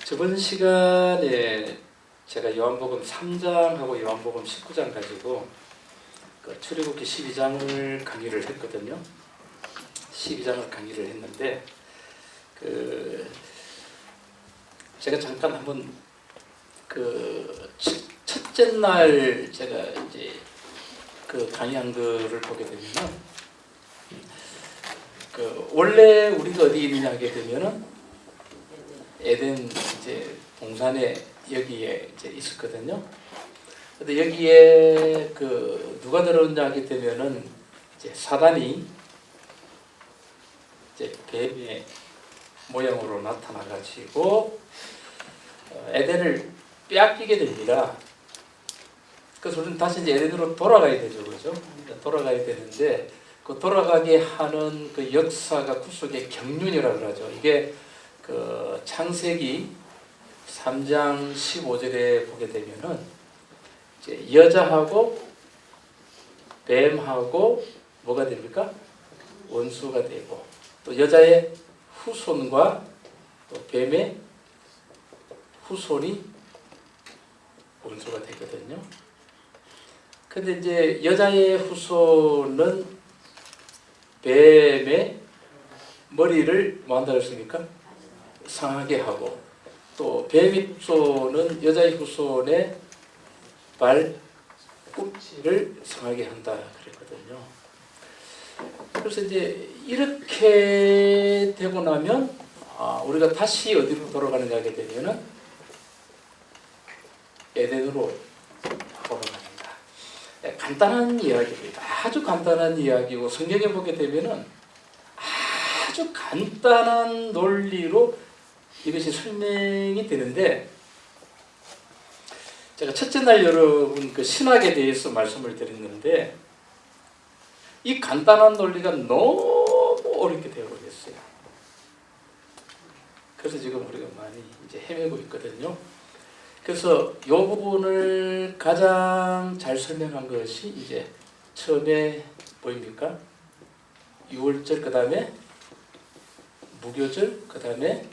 저번 시간에 제가 요한복음 3장하고 요한복음 19장 가지고 그 출애굽기 12장을 강의를 했거든요. 12장을 강의를 했는데 제가 잠깐 한번 첫째 날 제가 이제 강의한 거를 보게 되면은 원래 우리가 어디 있느냐 하게 되면은 에덴 이제 동산에 여기에 이제 있었거든요. 근데 여기에 누가 들어오냐 하게 되면은 이제 사단이 이제 뱀의 모양으로 나타나가지고 에덴을 빼앗기게 됩니다. 그래서 우리는 다시 이제 에덴으로 돌아가야 되죠, 그죠? 돌아가야 되는데 그 돌아가게 하는 그 역사가 구속의 경륜이라고 그러죠. 이게 창세기 3장 15절에 보게 되면은 이제 여자하고 뱀하고 뭐가 됩니까? 원수가 되고 또 여자의 후손과 또 뱀의 후손이 원수가 되거든요. 근데 이제 여자의 후손은 뱀의 머리를 뭐 한다고 했습니까? 상하게 하고 또 뱀의 후손은 여자의 후손의 발꿈치를 상하게 한다 그랬거든요. 그래서 이제 이렇게 되고 나면 우리가 다시 어디로 돌아가느냐 하게 되면은 에덴으로 돌아갑니다. 간단한 이야기입니다. 아주 간단한 이야기고 성경에 보게 되면은 아주 간단한 논리로 이것이 설명이 되는데 제가 첫째 날 여러분 신학에 대해서 말씀을 드렸는데 이 간단한 논리가 너무 어렵게 되어버렸어요. 그래서 지금 우리가 많이 이제 헤매고 있거든요. 그래서 이 부분을 가장 잘 설명한 것이 이제 처음에 보입니까? 6월절 그 다음에 무교절 그 다음에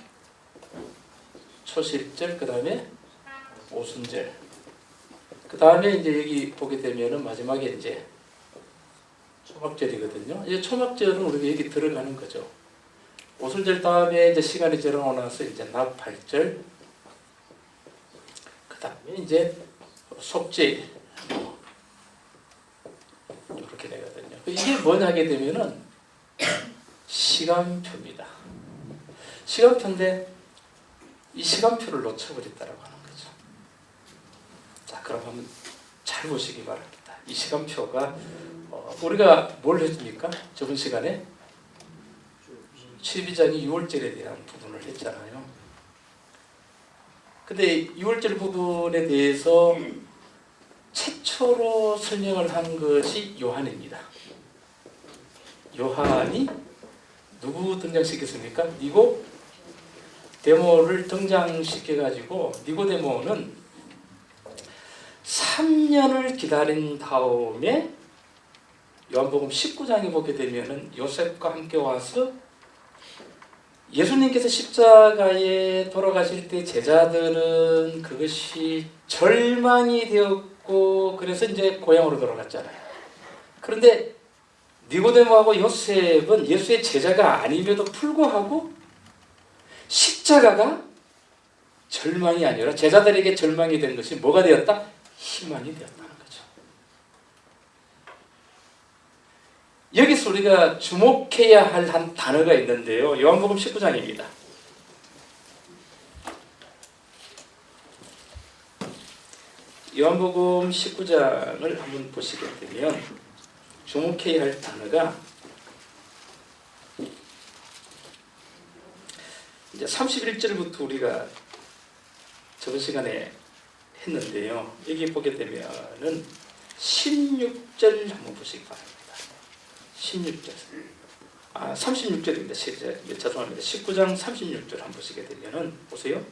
초실절 그 다음에 오순절 그 다음에 이제 여기 보게 되면은 마지막에 이제 초막절이거든요. 이제 초막절은 우리가 여기 들어가는 거죠. 오순절 다음에 이제 시간이 지나고 나서 이제 나팔절 그 다음에 이제 속죄일 이렇게 되거든요. 이게 뭐냐 하게 되면은 시간표입니다. 시간표인데 이 시간표를 놓쳐버렸다라고 하는 거죠. 자, 그럼 한번 잘 보시기 바랍니다. 이 시간표가 우리가 뭘 했습니까? 저번 시간에 12장이 6월절에 대한 부분을 했잖아요. 근데 6월절 부분에 대해서 최초로 설명을 한 것이 요한입니다. 요한이 누구 등장시켰습니까? 니고데모를 등장시켜가지고 니고데모는 3년을 기다린 다음에 요한복음 19장에 보게 되면은 요셉과 함께 와서 예수님께서 십자가에 돌아가실 때 제자들은 그것이 절망이 되었고 그래서 이제 고향으로 돌아갔잖아요. 그런데 니고데모하고 요셉은 예수의 제자가 아님에도 불구하고 십자가가 절망이 아니라 제자들에게 절망이 된 것이 뭐가 되었다? 희망이 되었다는 거죠. 여기서 우리가 주목해야 할 한 단어가 있는데요. 요한복음 19장입니다. 요한복음 19장을 한번 보시게 되면 주목해야 할 단어가 이제 31절부터 우리가 저번 시간에 했는데요. 여기 보게 되면은 16절 한번 보시기 바랍니다. 16절. 36절입니다. 죄송합니다. 19장 36절 한번 보시게 되면은 보세요.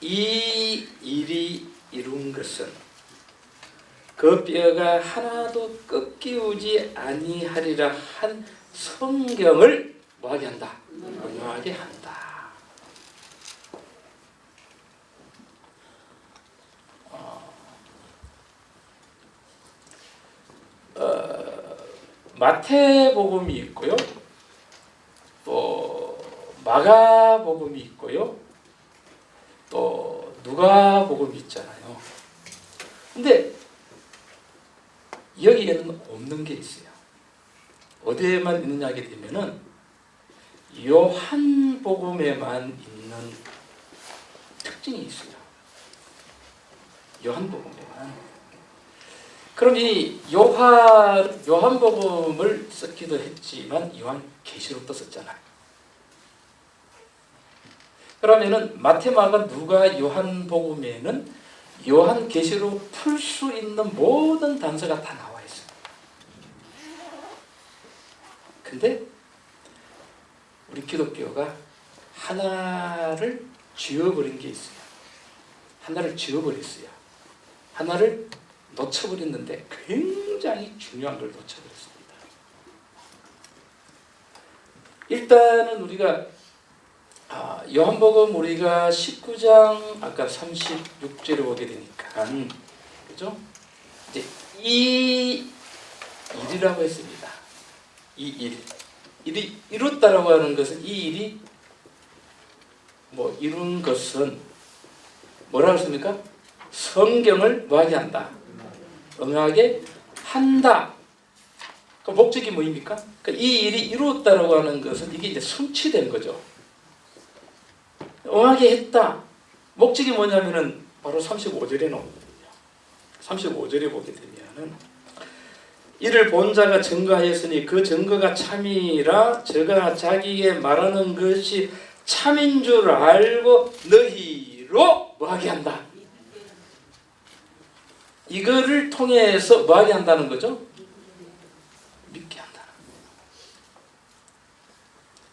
이 일이 이룬 것은 그 뼈가 하나도 꺾이우지 아니하리라 한 성경을 뭐하게 한다? 응하게 한다. 마태복음이 있고요. 또 마가복음이 있고요. 또 누가복음이 있잖아요. 근데 여기에는 없는 게 있어요. 어디에만 있느냐 하게 되면은 요한복음에만 있는 특징이 있어요. 요한복음에만. 그럼 이 요한복음을 썼기도 했지만 요한계시록도 썼잖아요. 그러면은 마태, 마가, 누가, 요한복음에는 요한계시록 풀 수 있는 모든 단서가 다 나와 있어요. 근데 우리 기독교가 하나를 지워버린 게 있어요. 하나를 지워버렸어요. 하나를 놓쳐버렸는데 굉장히 중요한 걸 놓쳐버렸습니다. 일단은 우리가 요한복음 우리가 19장 아까 36절에 보게 되니까 그죠? 이제 이 일이라고 했습니다. 이 일이 이뤘다라고 하는 것은 이 일이 이룬 것은 뭐라고 했습니까? 성경을 뭐하게 한다? 응하게 한다. 그 목적이 뭐입니까? 이 일이 이루었다라고 하는 것은 이게 이제 성취된 거죠. 응하게 했다. 목적이 뭐냐면은 바로 35절에 나오거든요. 35절에 보게 되면은 이를 본 자가 증거하였으니 그 증거가 참이라 저가 자기의 말하는 것이 참인 줄 알고 너희로 뭐하게 한다. 이거를 통해서 뭐하게 한다는 거죠? 믿게 한다는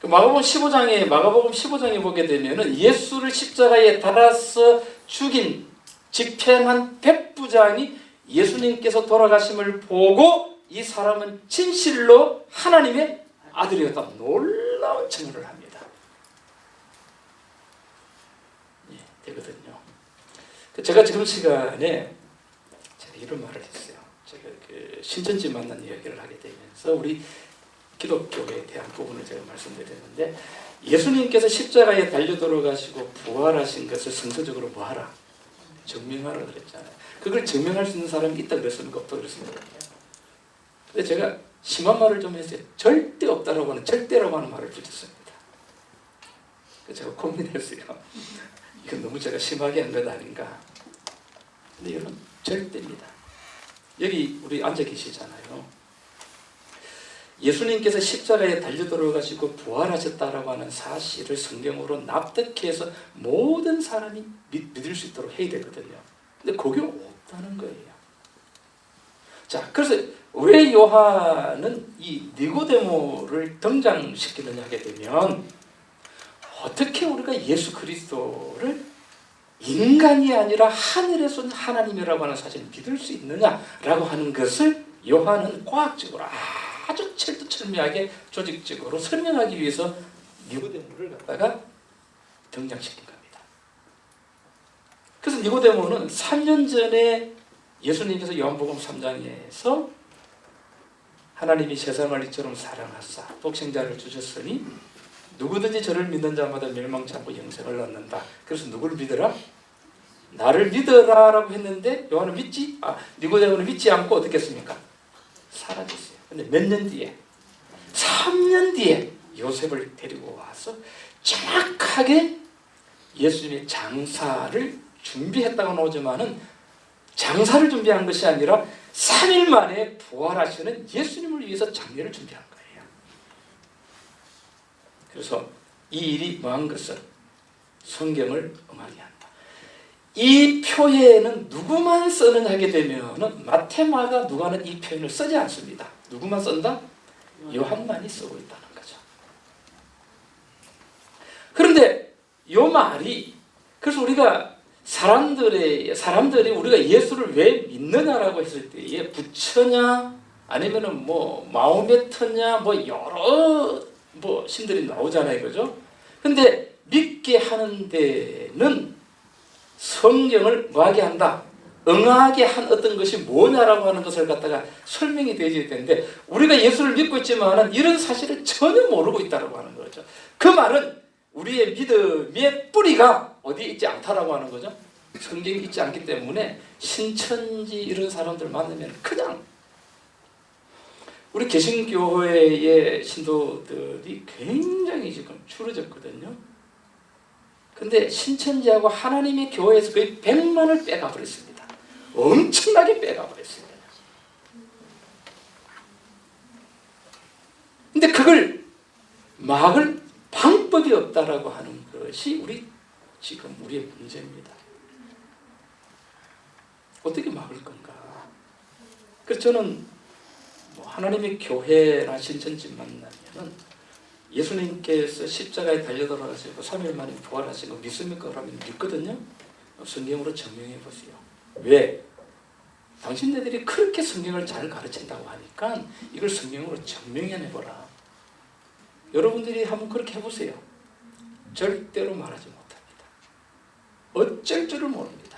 거예요. 마가복음 15장에 보게 되면은 예수를 십자가에 달아서 죽인 집행한 백부장이 예수님께서 돌아가심을 보고 이 사람은 진실로 하나님의 아들이었다. 놀라운 증언을 합니다. 되거든요. 제가 지금 시간에 이런 말을 했어요. 제가 신천지 만난 이야기를 하게 되면서 우리 기독교에 대한 부분을 제가 말씀드렸는데 예수님께서 십자가에 달려 돌아가시고 부활하신 것을 성서적으로 뭐하라? 증명하라 그랬잖아요. 그걸 증명할 수 있는 사람이 있다 그랬습니까? 없다 그랬습니까? 근데 제가 심한 말을 좀 했어요. 절대 없다라고 하는 절대라고 하는 말을 붙였습니다. 그래서 제가 고민했어요. 이건 너무 제가 심하게 한 것 아닌가. 근데 이건 절대입니다. 여기 우리 앉아 계시잖아요. 예수님께서 십자가에 달려 돌아가시고 부활하셨다라고 하는 사실을 성경으로 납득해서 모든 사람이 믿을 수 있도록 해야 되거든요. 근데 그게 없다는 거예요. 자, 그래서 왜 요한은 이 니고데모를 등장시키느냐 하게 되면 어떻게 우리가 예수 그리스도를 인간이 아니라 하늘에서 온 하나님이라고 하는 사실을 믿을 수 있느냐라고 하는 것을 요한은 과학적으로 아주 철두철미하게 조직적으로 설명하기 위해서 니고데모를 갖다가 등장시킨 겁니다. 그래서 니고데모는 3년 전에 예수님께서 요한복음 3장에서 하나님이 세상을 이처럼 사랑하사 독생자를 주셨으니 누구든지 저를 믿는 자마다 멸망치 않고 영생을 얻는다. 그래서 누구를 믿어라? 나를 믿어라라고 했는데 요한은 니고데모는 믿지 않고 어떻게 했습니까? 사라졌어요. 근데 몇 년 뒤에 3년 뒤에 요셉을 데리고 와서 정확하게 예수님의 장사를 준비했다고 나오지만은 장사를 준비한 것이 아니라 3일 만에 부활하시는 예수님을 위해서 장례를 준비한 거예요. 그래서 이 일이 뭐한 것은 성경을 응하게 한다. 이 표현은 누구만 쓰느냐 하게 되면 마태, 마가, 누가는 이 표현을 쓰지 않습니다. 누구만 쓴다? 요한만이 쓰고 있다는 거죠. 그런데 이 말이 그래서 우리가 사람들이 우리가 예수를 왜 믿느냐라고 했을 때에 부처냐 아니면은 마호메트냐 여러 신들이 나오잖아요, 그죠? 근데 믿게 하는 데는 성경을 뭐하게 한다? 응하게 한 어떤 것이 뭐냐라고 하는 것을 갖다가 설명이 되어야 되는데 우리가 예수를 믿고 있지만 이런 사실을 전혀 모르고 있다고 하는 거죠. 그 말은 우리의 믿음의 뿌리가 어디에 있지 않다라고 하는 거죠. 성경이 있지 않기 때문에 신천지 이런 사람들 만나면 그냥 우리 개신교회의 신도들이 굉장히 지금 줄어졌거든요. 근데 신천지하고 하나님의 교회에서 거의 100만을 빼가 버렸습니다. 엄청나게 빼가 버렸습니다. 근데 그걸 막을 방법이 없다라고 하는 것이 우리의 문제입니다. 어떻게 막을 건가? 그래서 저는 하나님의 교회나 신천지 만나면은 예수님께서 십자가에 달려 돌아가시고 3일 만에 부활하신 거 믿습니까? 그러면 믿거든요. 성경으로 증명해 보세요. 왜? 당신네들이 그렇게 성경을 잘 가르친다고 하니까 이걸 성경으로 증명해내보라. 여러분들이 한번 그렇게 해보세요. 절대로 말하지 못합니다. 어쩔 줄을 모릅니다.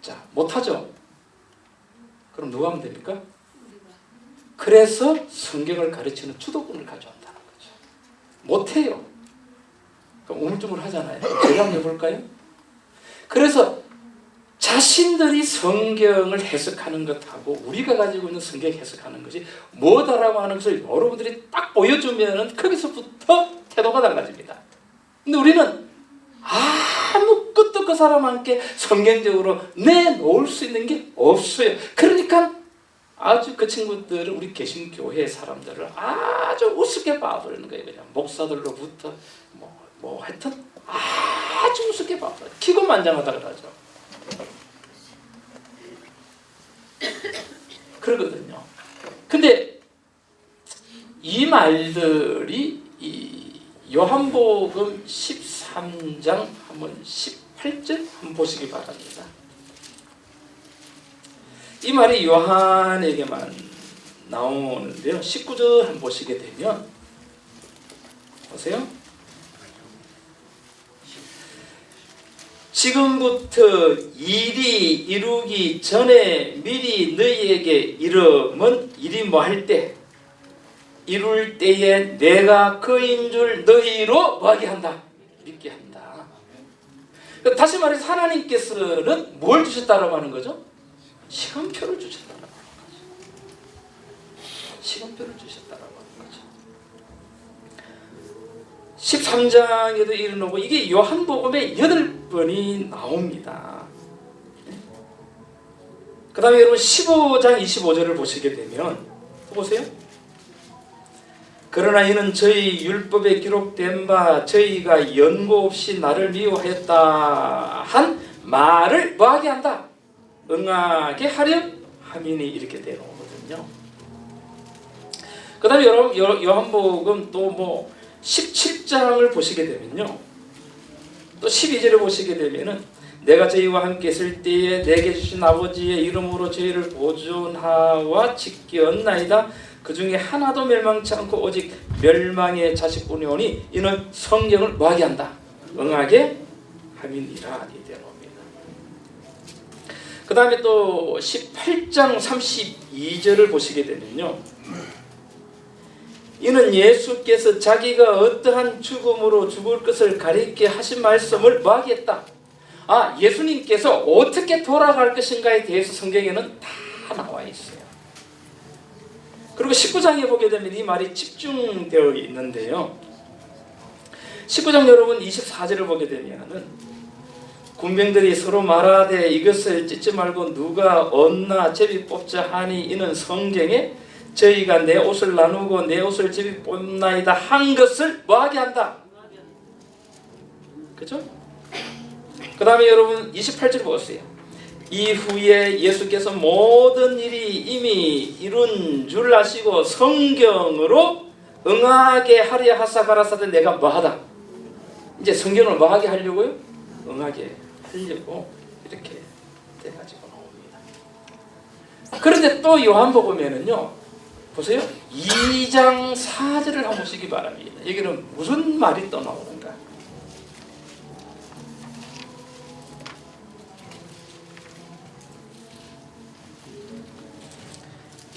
자, 못하죠? 그럼 누가 하면 됩니까? 그래서 성경을 가르치는 주도권을 가져온다는 거죠. 못해요. 그럼 우물쭈물 하잖아요. 제가 한번 해볼까요? 그래서 자신들이 성경을 해석하는 것하고 우리가 가지고 있는 성경 해석하는 것이 뭐다라고 하는 것을 여러분들이 딱 보여주면 거기서부터 태도가 달라집니다. 근데 우리는 아무것도 그 사람한테 성경적으로 내놓을 수 있는 게 없어요. 그러니까 아주 그 친구들은 우리 개신교회 사람들을 아주 우습게 봐버리는 거예요. 그냥 목사들로부터 하여튼 아주 우습게 봐버려요. 기고만장하다 그러죠. 그러거든요. 근데 이 말들이 이 요한복음 13장 한번 18절 한번 보시기 바랍니다. 이 말이 요한에게만 나오는데요. 19절 한번 보시게 되면 보세요. 지금부터 일이 이루기 전에 미리 너희에게 이름은 일이 뭐 할 때 이룰 때에 내가 그인 줄 너희로 뭐하게 한다? 믿게 한다. 다시 말해서 하나님께서는 뭘 주셨다고 하는 거죠? 시간표를 주셨다고 하는 거죠. 시간표를 주셨다고 하는 거죠. 13장에도 이르노고 이게 요한복음에 8번이 나옵니다. 그 다음에 여러분 15장 25절을 보시게 되면 보세요. 그러나 이는 저희 율법에 기록된 바 저희가 연고 없이 나를 미워하였다 한 말을 뭐하게 한다? 응하게 하려 함이니 이렇게 되어오거든요. 그 다음에 여러분 요한복음 또 17장을 보시게 되면요. 또 12절을 보시게 되면은 내가 저희와 함께 있을 때에 내게 주신 아버지의 이름으로 저희를 보존하와 지켰나이다. 그 중에 하나도 멸망치 않고 오직 멸망의 자식뿐이 오니 이는 성경을 뭐하게 한다? 응하게 함이니라. 그 다음에 또 18장 32절을 보시게 되면요. 이는 예수께서 자기가 어떠한 죽음으로 죽을 것을 가리켜 하신 말씀을 뭐하게 했다? 예수님께서 어떻게 돌아갈 것인가에 대해서 성경에는 다 나와 있어요. 그리고 19장에 보게 되면 이 말이 집중되어 있는데요. 19장 여러분 24절을 보게 되면은 군병들이 서로 말하되 이것을 찢지 말고 누가 얻나 제비 뽑자 하니 이는 성경에 저희가 내 옷을 나누고 내 옷을 제비 뽑나이다 한 것을 뭐하게 한다? 그죠? 그 다음에 여러분 28절 보세요. 이후에 예수께서 모든 일이 이미 이룬 줄 아시고 성경으로 응하게 하려 하사 가라사대 내가 뭐하다? 이제 성경을 뭐하게 하려고요? 응하게 하려고 이렇게 돼가지고 나옵니다. 그런데 또 요한복음에는요. 보세요. 2장 4절을 한번 보시기 바랍니다. 여기는 무슨 말이 또 나오는가?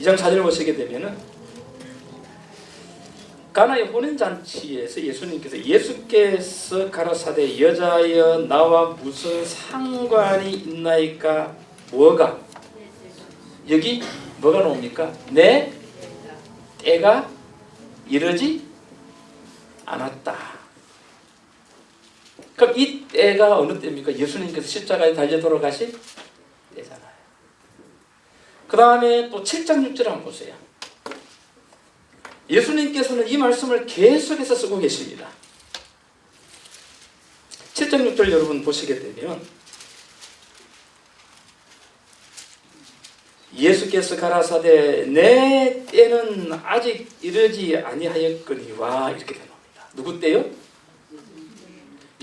2장 4절 보시게 되면은 가나의 혼인잔치에서 예수께서 가라사대 여자여 나와 무슨 상관이 있나이까 뭐가 여기 뭐가 나옵니까? 내 때가 이르지 않았다. 그럼 이 때가 어느 때입니까? 예수님께서 십자가에 달려 돌아가신 때잖아요. 그 다음에 또 7장 6절 한번 보세요. 예수님께서는 이 말씀을 계속해서 쓰고 계십니다. 7장 6절 여러분 보시게 되면 예수께서 가라사대 내 때는 아직 이르지 아니하였거니와 이렇게 되옵니다. 누구 때요?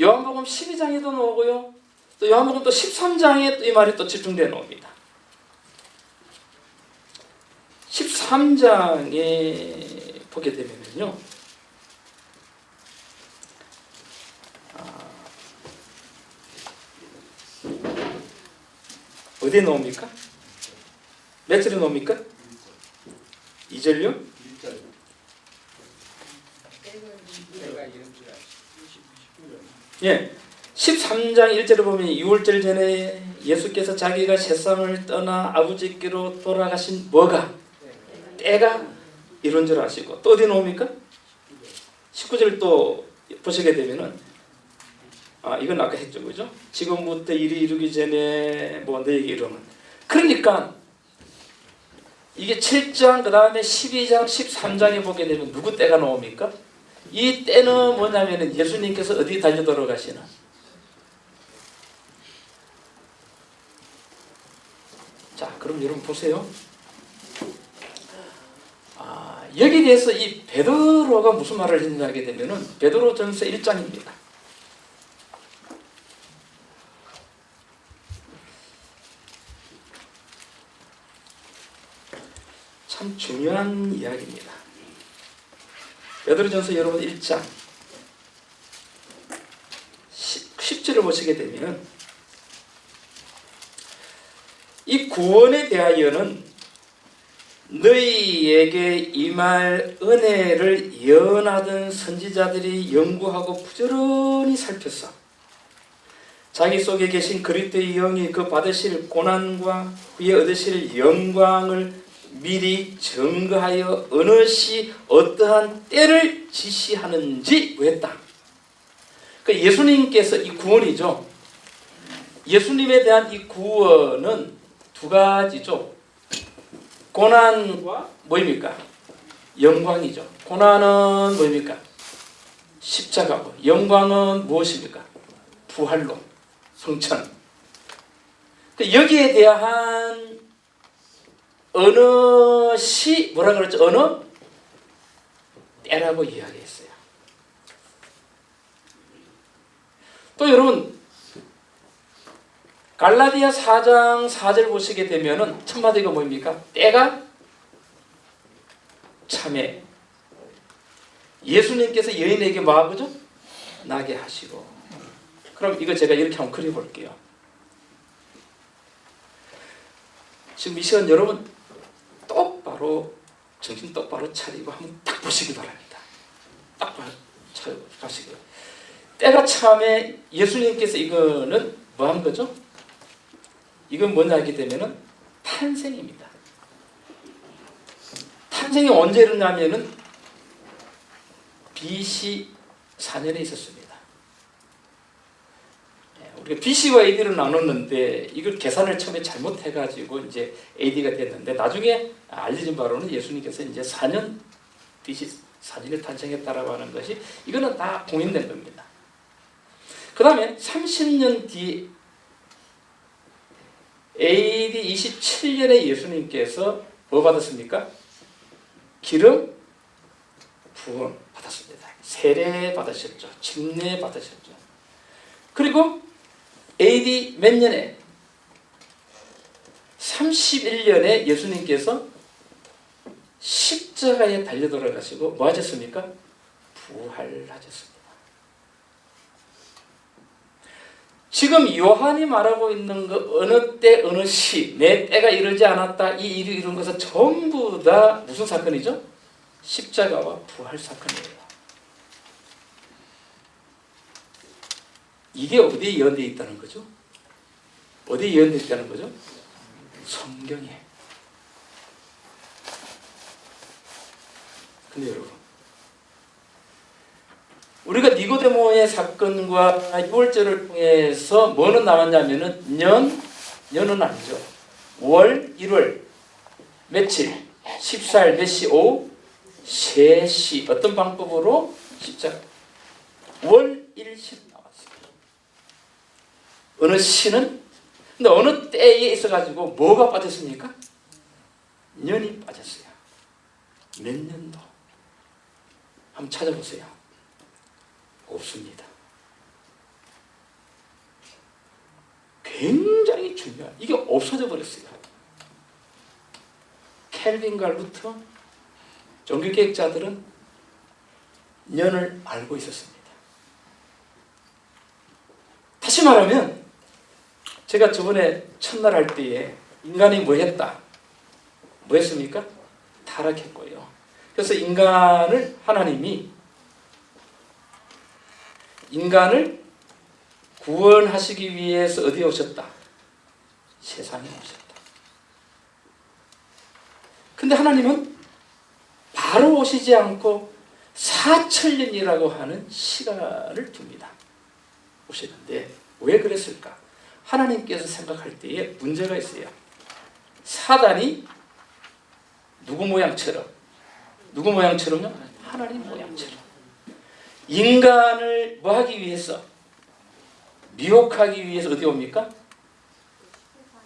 요한복음 12장에도 나오고요. 또 요한복음 또 13장에 또 이 말이 또 집중되어 나옵니다. 13장에 보게 되면요. 어디에 나옵니까? 몇 절에 나옵니까? 2절요? 1절. 예. 13장 1절에 보면 6월절 전에 예수께서 자기가 세상을 떠나 아버지께로 돌아가신 뭐가? 때가 이런 줄 아시고 또 어디 나옵니까? 19절 또 보시게 되면은 이건 아까 했죠, 그죠? 지금부터 일이 이루기 전에 뭐 너에게 이르면 그러니까 이게 7장 그 다음에 12장 13장에 보게 되면 누구 때가 나옵니까? 이 때는 뭐냐면은 예수님께서 어디 달려 돌아가시나? 자, 그럼 여러분 보세요. 여기에 대해서 이 베드로가 무슨 말을 했냐 하게 되면은 베드로전서 1장입니다. 참 중요한 이야기입니다. 베드로전서 여러분 1장 10절을 보시게 되면 이 구원에 대하여는 너희에게 임할 은혜를 예언하던 선지자들이 연구하고 부지런히 살폈어. 자기 속에 계신 그리스도의 영이 그 받으실 고난과 후에 얻으실 영광을 미리 증거하여 어느 시 어떠한 때를 지시하는지 했다. 그러니까 예수님께서 이 구원이죠. 예수님에 대한 이 구원은 두 가지죠. 고난과 뭐입니까? 영광이죠. 고난은 뭐입니까? 십자가고 영광은 무엇입니까? 부활로 성천. 여기에 대한 어느 시 뭐라 그랬죠? 어느 때라고 이야기했어요. 또 여러분 갈라디아 4장 4절 보시게 되면은 첫 마디가 뭡니까? 때가 참에 예수님께서 여인에게 뭐하고죠? 나게 하시고. 그럼 이거 제가 이렇게 한번 그려볼게요. 지금 이 시간 여러분 똑바로 정신 똑바로 차리고 한번 딱 보시기 바랍니다. 딱 차리고 가시고요. 때가 참에 예수님께서 이거는 뭐 한 거죠? 이건 뭐냐 하게 되면은 탄생입니다. 탄생이 언제 일어나면은 BC 4년에 있었습니다. 우리가 BC와 AD를 나눴는데 이걸 계산을 처음에 잘못해가지고 이제 AD가 됐는데 나중에 알려진 바로는 예수님께서 이제 4년 BC 4년에 탄생했다라고 하는 것이 이거는 다 공인된 겁니다. 그 다음에 30년 뒤 AD 27년에 예수님께서 뭐 받았습니까? 기름 부음 받았습니다. 세례 받으셨죠. 침례 받으셨죠. 그리고 AD 몇 년에? 31년에 예수님께서 십자가에 달려 돌아가시고 뭐 하셨습니까? 부활하셨습니다. 지금 요한이 말하고 있는 거 어느 때 어느 시 내 때가 이르지 않았다 이 일이 이룬 것은 전부 다 무슨 사건이죠? 십자가와 부활 사건이에요. 이게 어디에 예언되어 있다는 거죠? 어디에 예언되어 있다는 거죠? 성경에. 근데 여러분, 우리가 니고데모의 사건과 유월절을 통해서 뭐는 나왔냐면은 년은 아니죠. 월, 1월, 며칠, 14일, 몇 시, 오후 3시. 어떤 방법으로? 십자가. 월 1시 나왔어요. 어느 시는? 근데 어느 때에 있어가지고 뭐가 빠졌습니까? 년이 빠졌어요. 몇 년도? 한번 찾아보세요. 없습니다. 굉장히 중요한, 이게 없어져 버렸어요. 켈빈과 루터, 종교개혁자들은 년을 알고 있었습니다. 다시 말하면 제가 저번에 첫날 할 때에 인간이 뭐 했다? 뭐 했습니까? 타락했고요. 그래서 하나님이 인간을 구원하시기 위해서 어디에 오셨다? 세상에 오셨다. 근데 하나님은 바로 오시지 않고 4천년이라고 하는 시간을 둡니다. 오시는데 왜 그랬을까? 하나님께서 생각할 때에 문제가 있어요. 사단이 누구 모양처럼요? 하나님 모양처럼. 인간을 뭐 하기 위해서? 미혹하기 위해서 어디 옵니까?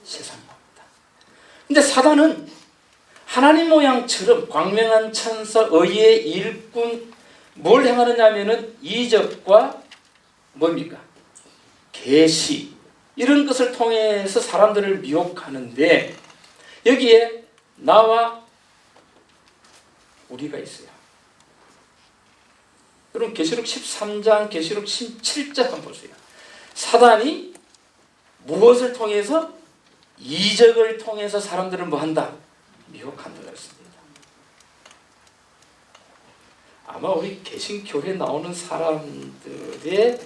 세상에 옵니다. 근데 사단은 하나님 모양처럼 광명한 천사, 의의 일꾼, 뭘 행하느냐면은 이적과 뭡니까? 계시, 이런 것을 통해서 사람들을 미혹하는데 여기에 나와 우리가 있어요. 여러분 계시록 13장, 계시록 17장 한번 보세요. 사단이 무엇을 통해서? 이적을 통해서 사람들을 뭐 한다? 미혹한다고 했습니다. 아마 우리 개신교회 나오는 사람들의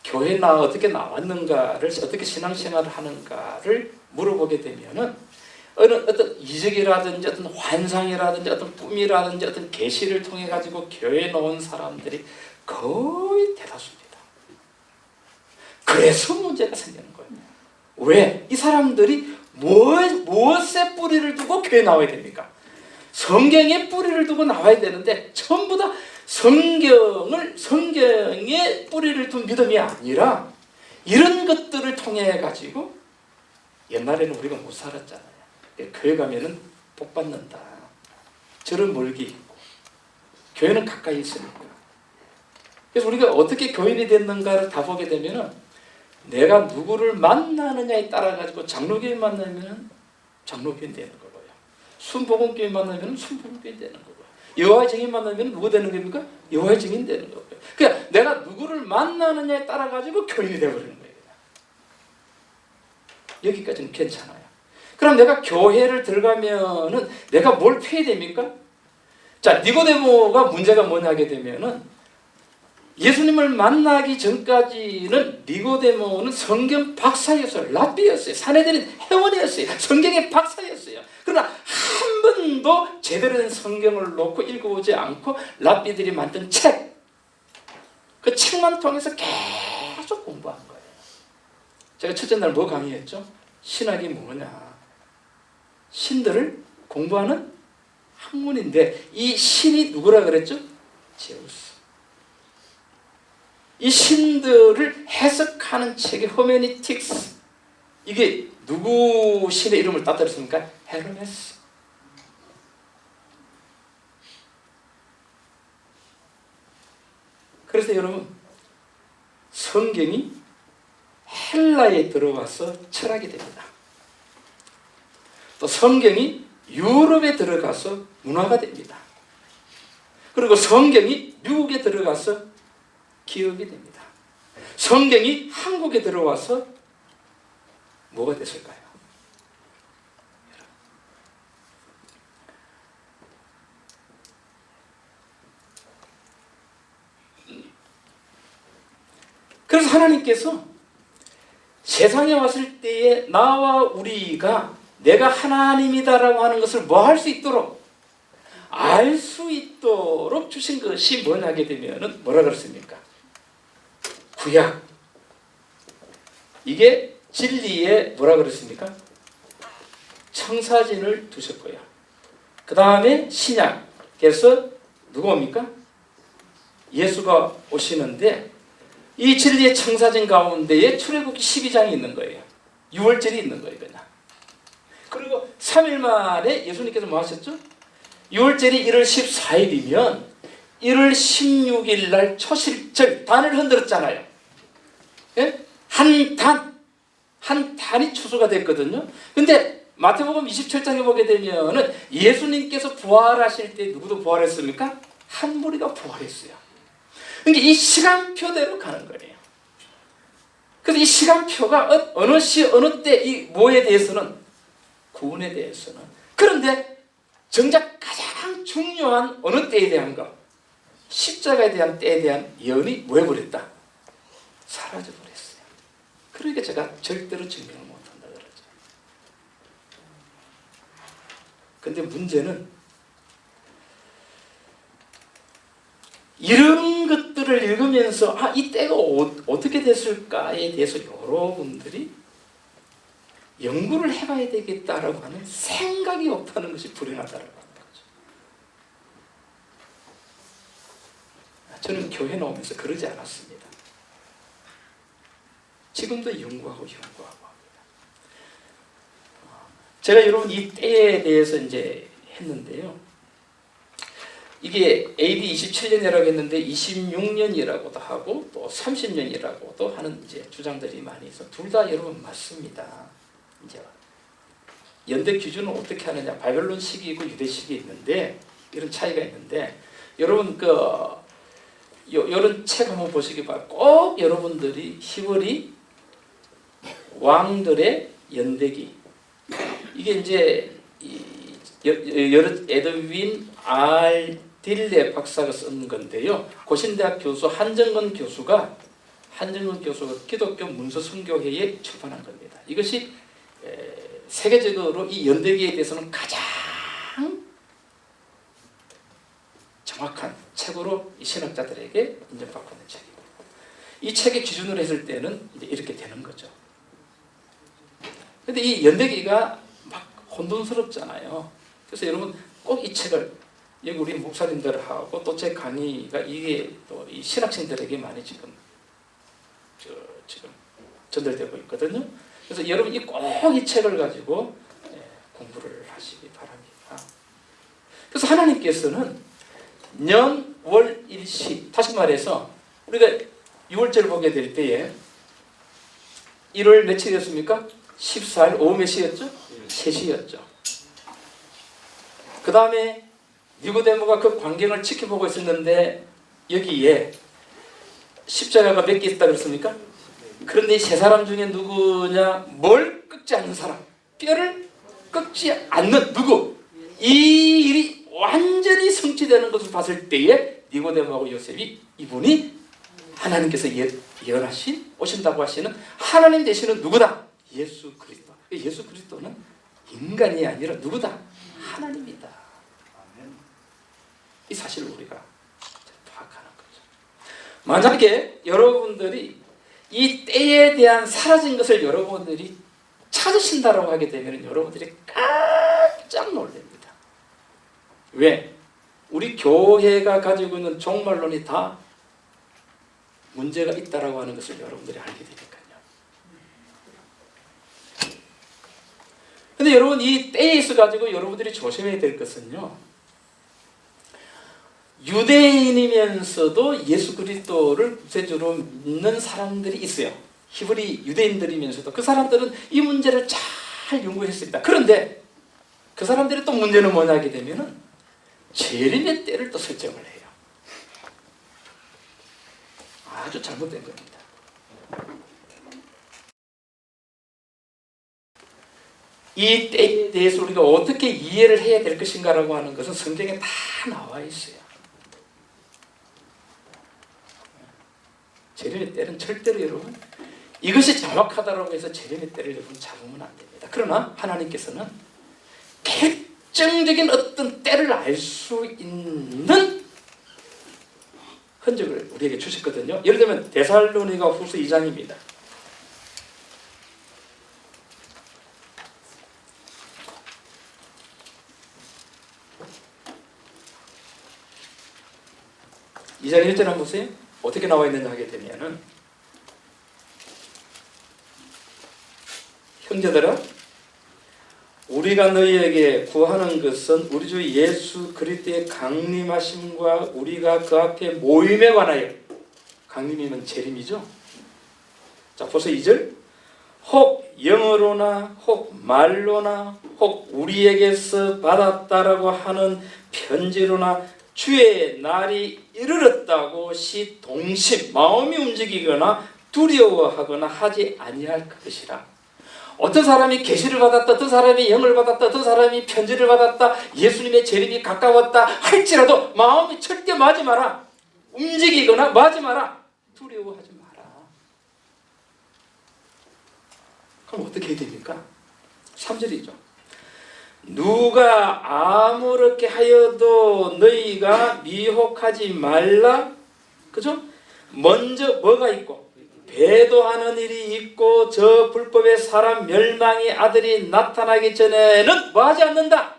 교회 어떻게 나왔는가를, 어떻게 신앙생활을 하는가를 물어보게 되면은 어떤 이적이라든지 어떤 환상이라든지 어떤 꿈이라든지 어떤 계시를 통해 가지고 교회에 나온 사람들이 거의 대다수입니다. 그래서 문제가 생기는 거예요. 왜? 이 사람들이 무엇에 뿌리를 두고 교회에 나와야 됩니까? 성경에 뿌리를 두고 나와야 되는데 전부 다 성경에 뿌리를 둔 믿음이 아니라 이런 것들을 통해 가지고, 옛날에는 우리가 못 살았잖아요. 교회 가면은 복 받는다. 저런 멀기 있고 교회는 가까이 있으니까. 그래서 우리가 어떻게 교인이 됐는가를 다 보게 되면은 내가 누구를 만나느냐에 따라 가지고 장로교회 만나면 장로교인 되는 거고요. 순복음교회 만나면 순복음교인 되는 거고요. 여호와의 증인 만나면 누구 되는 겁니까? 여호와의 증인 되는 거고요. 그러니까 내가 누구를 만나느냐에 따라 가지고 교인이 되어버리는 거예요. 여기까지는 괜찮아요. 그럼 내가 교회를 들어가면은 내가 뭘 피해야 됩니까? 자, 니고데모가 문제가 뭐냐 하게 되면은 예수님을 만나기 전까지는 니고데모는 성경 박사였어요. 랍비였어요. 사내들인 회원이었어요. 성경의 박사였어요. 그러나 한 번도 제대로 된 성경을 놓고 읽어보지 않고 랍비들이 만든 책, 그 책만 통해서 계속 공부한 거예요. 제가 첫째 날 뭐 강의했죠? 신학이 뭐냐? 신들을 공부하는 학문인데 이 신이 누구라 그랬죠? 제우스. 이 신들을 해석하는 책이 허메니틱스. 이게 누구 신의 이름을 따뜻했습니까? 헤르메스. 그래서 여러분, 성경이 헬라에 들어와서 철학이 됩니다. 또 성경이 유럽에 들어가서 문화가 됩니다. 그리고 성경이 미국에 들어가서 기업이 됩니다. 성경이 한국에 들어와서 뭐가 됐을까요? 그래서 하나님께서 세상에 왔을 때에 나와 우리가 내가 하나님이다라고 하는 것을 뭐 할 수 있도록 알 수 있도록 주신 것이 뭐냐게 되면은 뭐라 그랬습니까? 구약. 이게 진리에 뭐라 그랬습니까? 청사진을 두셨고요. 그 다음에 신약. 그래서 누가 옵니까? 예수가 오시는데 이 진리의 청사진 가운데에 출애굽기 12장이 있는 거예요. 6월절이 있는 거예요. 그냥. 그리고 3일 만에 예수님께서 뭐 하셨죠? 6월절이 1월 14일이면 1월 16일 날 초실절 단을 흔들었잖아요. 예? 한 단이 추수가 됐거든요. 근데 마태복음 27장에 보게 되면은 예수님께서 부활하실 때 누구도 부활했습니까? 한 무리가 부활했어요. 그러니까 이 시간표대로 가는 거예요. 그래서 이 시간표가 어느 시 어느 때 이 뭐에 대해서는 구원에 대해서는 그런데 정작 가장 중요한 어느 때에 대한 것 십자가에 대한 때에 대한 예언이 뭐 해버렸다? 사라져버렸어요. 그러니까 제가 절대로 증명을 못한다 그러죠. 근데 문제는 이런 것들을 읽으면서 이 때가 어떻게 됐을까에 대해서 여러분들이 연구를 해봐야 되겠다라고 하는 생각이 없다는 것이 불행하다라고 하는 거죠. 저는 교회 나오면서 그러지 않았습니다. 지금도 연구하고 합니다. 제가 여러분 이 때에 대해서 이제 했는데요. 이게 AD 27년이라고 했는데 26년이라고도 하고 또 30년이라고도 하는 이제 주장들이 많이 있어. 둘 다 여러분 맞습니다. 이제 연대 기준은 어떻게 하느냐? 바벨론 시기이고 유대 시기 있는데 이런 차이가 있는데 여러분 이런 책 한번 보시기 바랍니다. 꼭 여러분들이 히브리 왕들의 연대기 이게 이제 에드윈 딜레 박사가 쓴 건데요. 고신대학 교수 한정근 교수가 기독교 문서 선교회에 출판한 겁니다. 이것이 세계적으로 이 연대기에 대해서는 가장 정확한 책으로 이 신학자들에게 인정받고 있는 책입니다. 이 책의 기준으로 했을 때는 이제 이렇게 되는 거죠. 근데 이 연대기가 막 혼돈스럽잖아요. 그래서 여러분 꼭 이 책을 여기 우리 목사님들하고 또 제 강의가 이게 또 이 신학생들에게 많이 지금 전달되고 있거든요. 그래서 여러분이 꼭 이 책을 가지고 공부를 하시기 바랍니다. 그래서 하나님께서는 년, 월, 일시 다시 말해서 우리가 6월절을 보게 될 때에 1월 며칠이었습니까? 14일 오후 몇 시였죠? 3시였죠. 그 다음에 니고데모가 그 광경을 지켜보고 있었는데 여기에 십자가가 몇 개 있다 그랬습니까? 그런데 이 세 사람 중에 누구냐? 뭘 꺾지 않는 사람, 뼈를 꺾지 않는 누구? 이 일이 완전히 성취되는 것을 봤을 때에 니고데모하고 요셉이 이분이 하나님께서 예언하신 오신다고 하시는 하나님 되시는 누구다? 예수 그리스도. 예수 그리스도는 인간이 아니라 누구다? 하나님이다. 이 사실을 우리가 파악하는 거죠. 만약에 여러분들이 이 때에 대한 사라진 것을 여러분들이 찾으신다라고 하게 되면 여러분들이 깜짝 놀랍니다. 왜? 우리 교회가 가지고 있는 종말론이 다 문제가 있다라고 하는 것을 여러분들이 알게 되니까요. 근데 여러분 이 때에 있어 가지고 여러분들이 조심해야 될 것은요. 유대인이면서도 예수 그리스도를 구세주로 믿는 사람들이 있어요. 히브리 유대인들이면서도 그 사람들은 이 문제를 잘 연구했습니다. 그런데 그 사람들의 또 문제는 뭐냐 하게 되면은 재림의 때를 또 설정을 해요. 아주 잘못된 겁니다. 이 때에 대해서 우리가 어떻게 이해를 해야 될 것인가라고 하는 것은 성경에 다 나와 있어요. 재림의 때는 절대로 여러분 이것이 정확하다고 해서 재림의 때를 여러분 잡으면 안 됩니다. 그러나 하나님께서는 결정적인 어떤 때를 알 수 있는 흔적을 우리에게 주셨거든요. 예를 들면 데살로니가 후서 2장입니다. 이 장 1절 한번 보세요. 어떻게 나와 있느냐 하게 되면은 형제들아 우리가 너희에게 구하는 것은 우리 주 예수 그리스도의 강림하심과 우리가 그 앞에 모임에 관하여 강림이면 재림이죠. 자 벌써 2절 혹 영어로나 혹 말로나 혹 우리에게서 받았다라고 하는 편지로나 주의 날이 이르렀다고 동심 마음이 움직이거나 두려워하거나 하지 아니할 것이라. 어떤 사람이 계시를 받았다, 어떤 사람이 영을 받았다, 어떤 사람이 편지를 받았다, 예수님의 재림이 가까웠다 할지라도 마음이 절대 마지 마라. 움직이거나 마지 마라. 두려워하지 마라. 그럼 어떻게 해야 됩니까? 3절이죠. 누가 아무렇게 하여도 너희가 미혹하지 말라. 그죠? 먼저 뭐가 있고? 배도하는 일이 있고 저 불법의 사람 멸망의 아들이 나타나기 전에는 뭐 하지 않는다.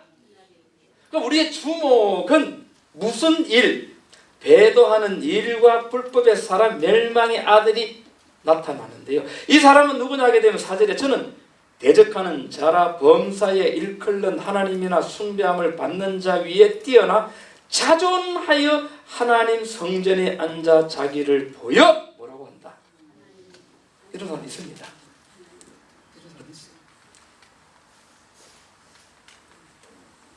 그러니까 우리의 주목은 무슨 일? 배도하는 일과 불법의 사람 멸망의 아들이 나타나는데요. 이 사람은 누구냐 하게 되면 4절에 저는 대적하는 자라 범사에 일컬는 하나님이나 숭배함을 받는 자 위에 뛰어나 자존하여 하나님 성전에 앉아 자기를 보여 뭐라고 한다. 이런 사람이 있습니다.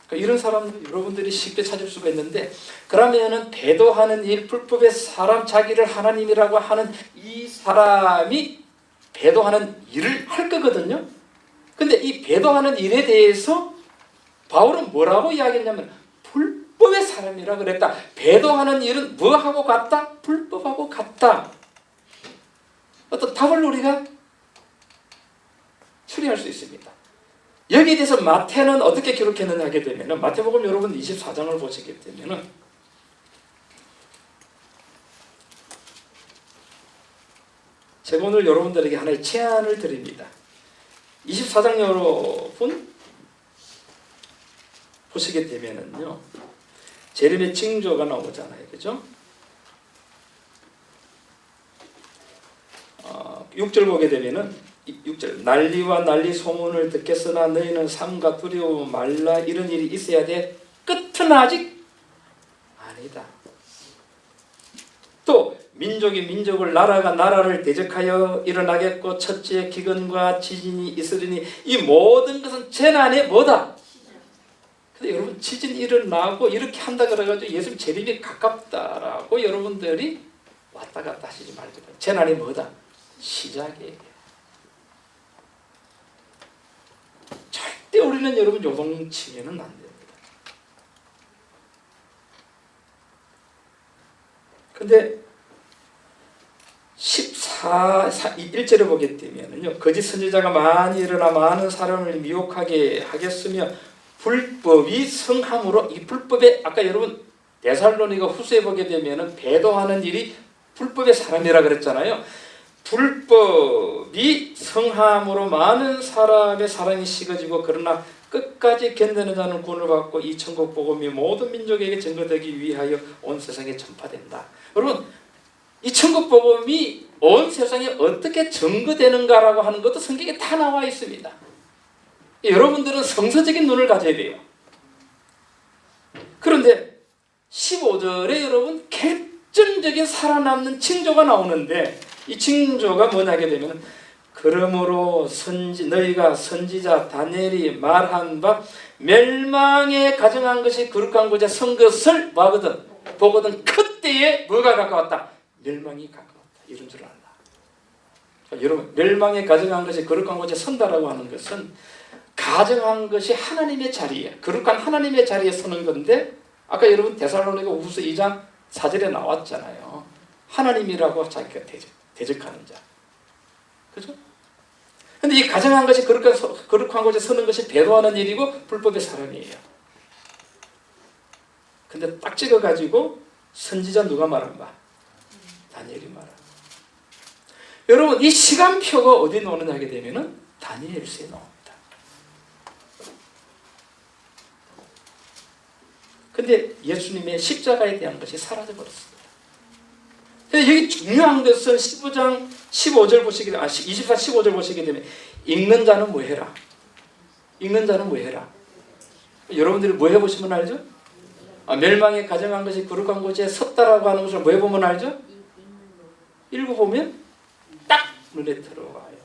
그러니까 이런 사람들 여러분들이 쉽게 찾을 수가 있는데 그러면은 배도하는 일, 불법의 사람, 자기를 하나님이라고 하는 이 사람이 배도하는 일을 할 거거든요. 근데 이 배도하는 일에 대해서 바울은 뭐라고 이야기했냐면 불법의 사람이라 그랬다. 배도하는 일은 뭐하고 같다? 불법하고 같다. 어떤 답을 우리가 추리할 수 있습니다. 여기에 대해서 마태는 어떻게 기록했느냐 하게 되면 마태복음 여러분 24장을 보시게 되면 제가 오늘 여러분들에게 하나의 제안을 드립니다. 24장 여러분 보시게 되면은요 재림의 징조가 나오잖아요. 그죠? 6절 보게 되면은 6절 난리와 난리 소문을 듣겠으나 너희는 삼가 두려워 말라. 이런 일이 있어야 돼. 끝은 아직 아니다. 또 민족이 민족을 나라가 나라를 대적하여 일어나겠고 첫째 기근과 지진이 있으리니 이 모든 것은 재난의 뭐다? 근데 여러분 지진이 일어나고 이렇게 한다 그래가지고 예수님 재림이 가깝다라고 여러분들이 왔다 갔다 하시지 말고 재난이 뭐다? 시작이에요. 절대 우리는 여러분 요동치면은 안 됩니다. 근데 1절에 보게 되면요 거짓 선지자가 많이 일어나 많은 사람을 미혹하게 하겠으며 불법이 성함으로 이 불법에 아까 여러분 데살로니가 후서에 보게 되면은 배도하는 일이 불법의 사람이라 그랬잖아요. 불법이 성함으로 많은 사람의 사랑이 식어지고 그러나 끝까지 견디는 자는 구원을 받고 이 천국 복음이 모든 민족에게 증거되기 위하여 온 세상에 전파된다. 여러분 이 천국 복음이 온 세상에 어떻게 증거되는가라고 하는 것도 성경에 다 나와 있습니다. 여러분들은 성서적인 눈을 가져야 돼요. 그런데 15절에 여러분 결정적인 살아남는 징조가 나오는데 이 징조가 뭐냐게 되면 그러므로 너희가 선지자 다니엘이 말한 바 멸망에 가정한 것이 거룩한 곳에 선 것을 뭐하거든? 보거든 그때에 뭐가 가까웠다? 멸망이 가까웠다. 이런 줄 알라. 여러분 멸망에 가정한 것이 거룩한 곳에 선다라고 하는 것은 가정한 것이 하나님의 자리에, 거룩한 하나님의 자리에 서는 건데, 아까 여러분 데살로니가 후서 2장 4절에 나왔잖아요. 하나님이라고 자기가 대적하는 자. 그죠? 근데 이 가정한 것이 거룩한 곳에 서는 것이 배도하는 일이고 불법의 사람이에요. 근데 딱 찍어가지고 선지자 누가 말한 바? 다니엘이 말한. 여러분 이 시간표가 어디 나오느냐 하게 되면은 다니엘서에 나옵니다. 근데 예수님의 십자가에 대한 것이 사라져 버렸습니다. 근데 여기 중요한 것은 15장 15절 보시게 되면 24, 15절 보시게 되면 읽는 자는 뭐 해라? 읽는 자는 뭐 해라? 여러분들이 뭐 해보시면 알죠? 멸망에 가정한 것이 거룩한 곳에 섰다라고 하는 것을 뭐 해보면 알죠? 읽어보면 딱 눈에 들어와요.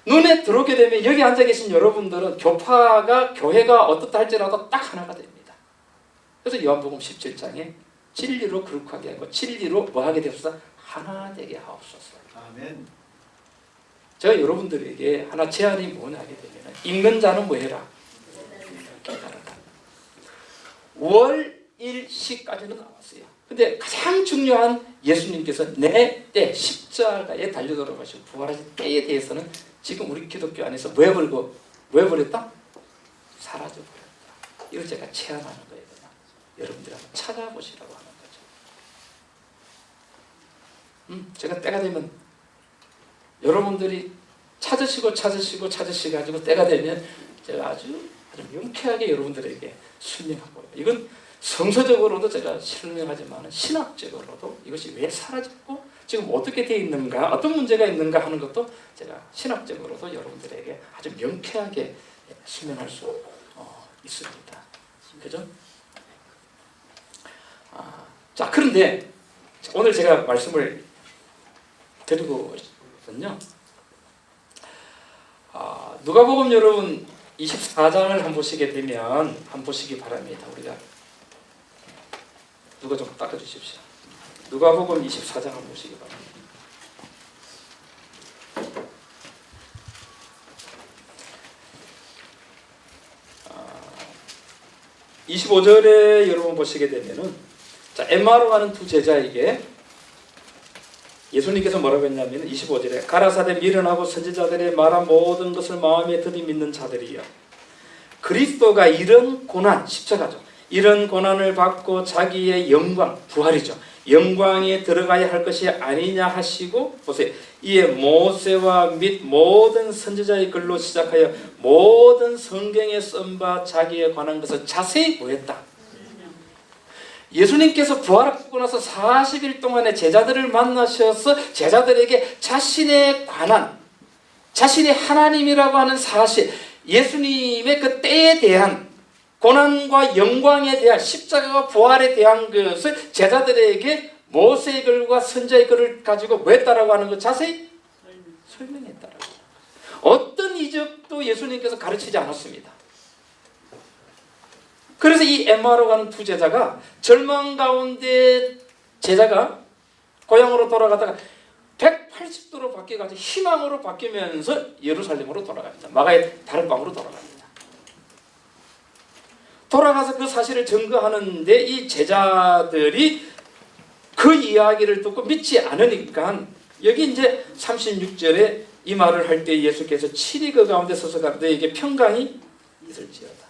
눈에 들어오게 되면 여기 앉아 계신 여러분들은 교회가 어떻다 할지라도 딱 하나가 됩니다. 그래서 요한복음 17장에 진리로 거룩하게 하고 진리로 뭐 하게 되옵소서? 하나 되게 하옵소서. 아멘. 제가 여러분들에게 하나 제안이 뭐냐 하게 되면 읽는 자는 뭐 해라? 깨달아라. 월일시까지는 나왔어요. 근데 가장 중요한 예수님께서 내 때 십자가에 달려 돌아가시고 부활하신 때에 대해서는 지금 우리 기독교 안에서 뭐 해버렸다? 사라져버렸다. 이걸 제가 제안하는 거예요. 여러분들이 한번 찾아보시라고 하는 거죠. 제가 때가 되면 여러분들이 찾으시고 가지고 때가 되면 제가 아주 명쾌하게 여러분들에게 설명하고요. 이건 성서적으로도 제가 설명하지만 신학적으로도 이것이 왜 사라졌고 지금 어떻게 되어 있는가, 어떤 문제가 있는가 하는 것도 제가 신학적으로도 여러분들에게 아주 명쾌하게 설명할 수 있습니다. 그죠? 자, 그런데 오늘 제가 말씀을 드리고는요. 누가복음 여러분 24장을 한번 보시게 되면 한번 보시기 바랍니다. 우리가 누가 좀 닦아주십시오. 누가복음 24장 한번 보시기 바랍니다. 25절에 여러분 보시게 되면은 자, 엠마오로 가는 두 제자에게 예수님께서 뭐라고 했냐면 25절에 가라사대 미련하고 선지자들의 말한 모든 것을 마음에 들이믿는 자들이여 그리스도가 이런 고난, 십자가죠. 이런 고난을 받고 자기의 영광, 부활이죠. 영광에 들어가야 할 것이 아니냐 하시고 보세요. 이에 모세와 및 모든 선지자의 글로 시작하여 모든 성경에 쓴 바 자기에 관한 것을 자세히 보였다. 예수님께서 부활하고 나서 40일 동안의 제자들을 만나셔서 제자들에게 자신에 관한 자신이 하나님이라고 하는 사실, 예수님의 그 때에 대한 고난과 영광에 대한 십자가와 부활에 대한 것을 제자들에게 모세의 글과 선지자의 글을 가지고 뭐 했다라고 하는 것 자세히 설명했다라고. 어떤 이적도 예수님께서 가르치지 않았습니다. 그래서 이 엠마오로 가는 두 제자가 절망 가운데 제자가 고향으로 돌아가다가 180도로 바뀌어가지고 희망으로 바뀌면서 예루살렘으로 돌아갑니다. 마가의 다락방으로 돌아갑니다. 돌아가서 그 사실을 증거하는데 이 제자들이 그 이야기를 듣고 믿지 않으니까 여기 이제 36절에 이 말을 할 때 예수께서 친히 그 가운데 서서 너에게 평강이 있을지어다.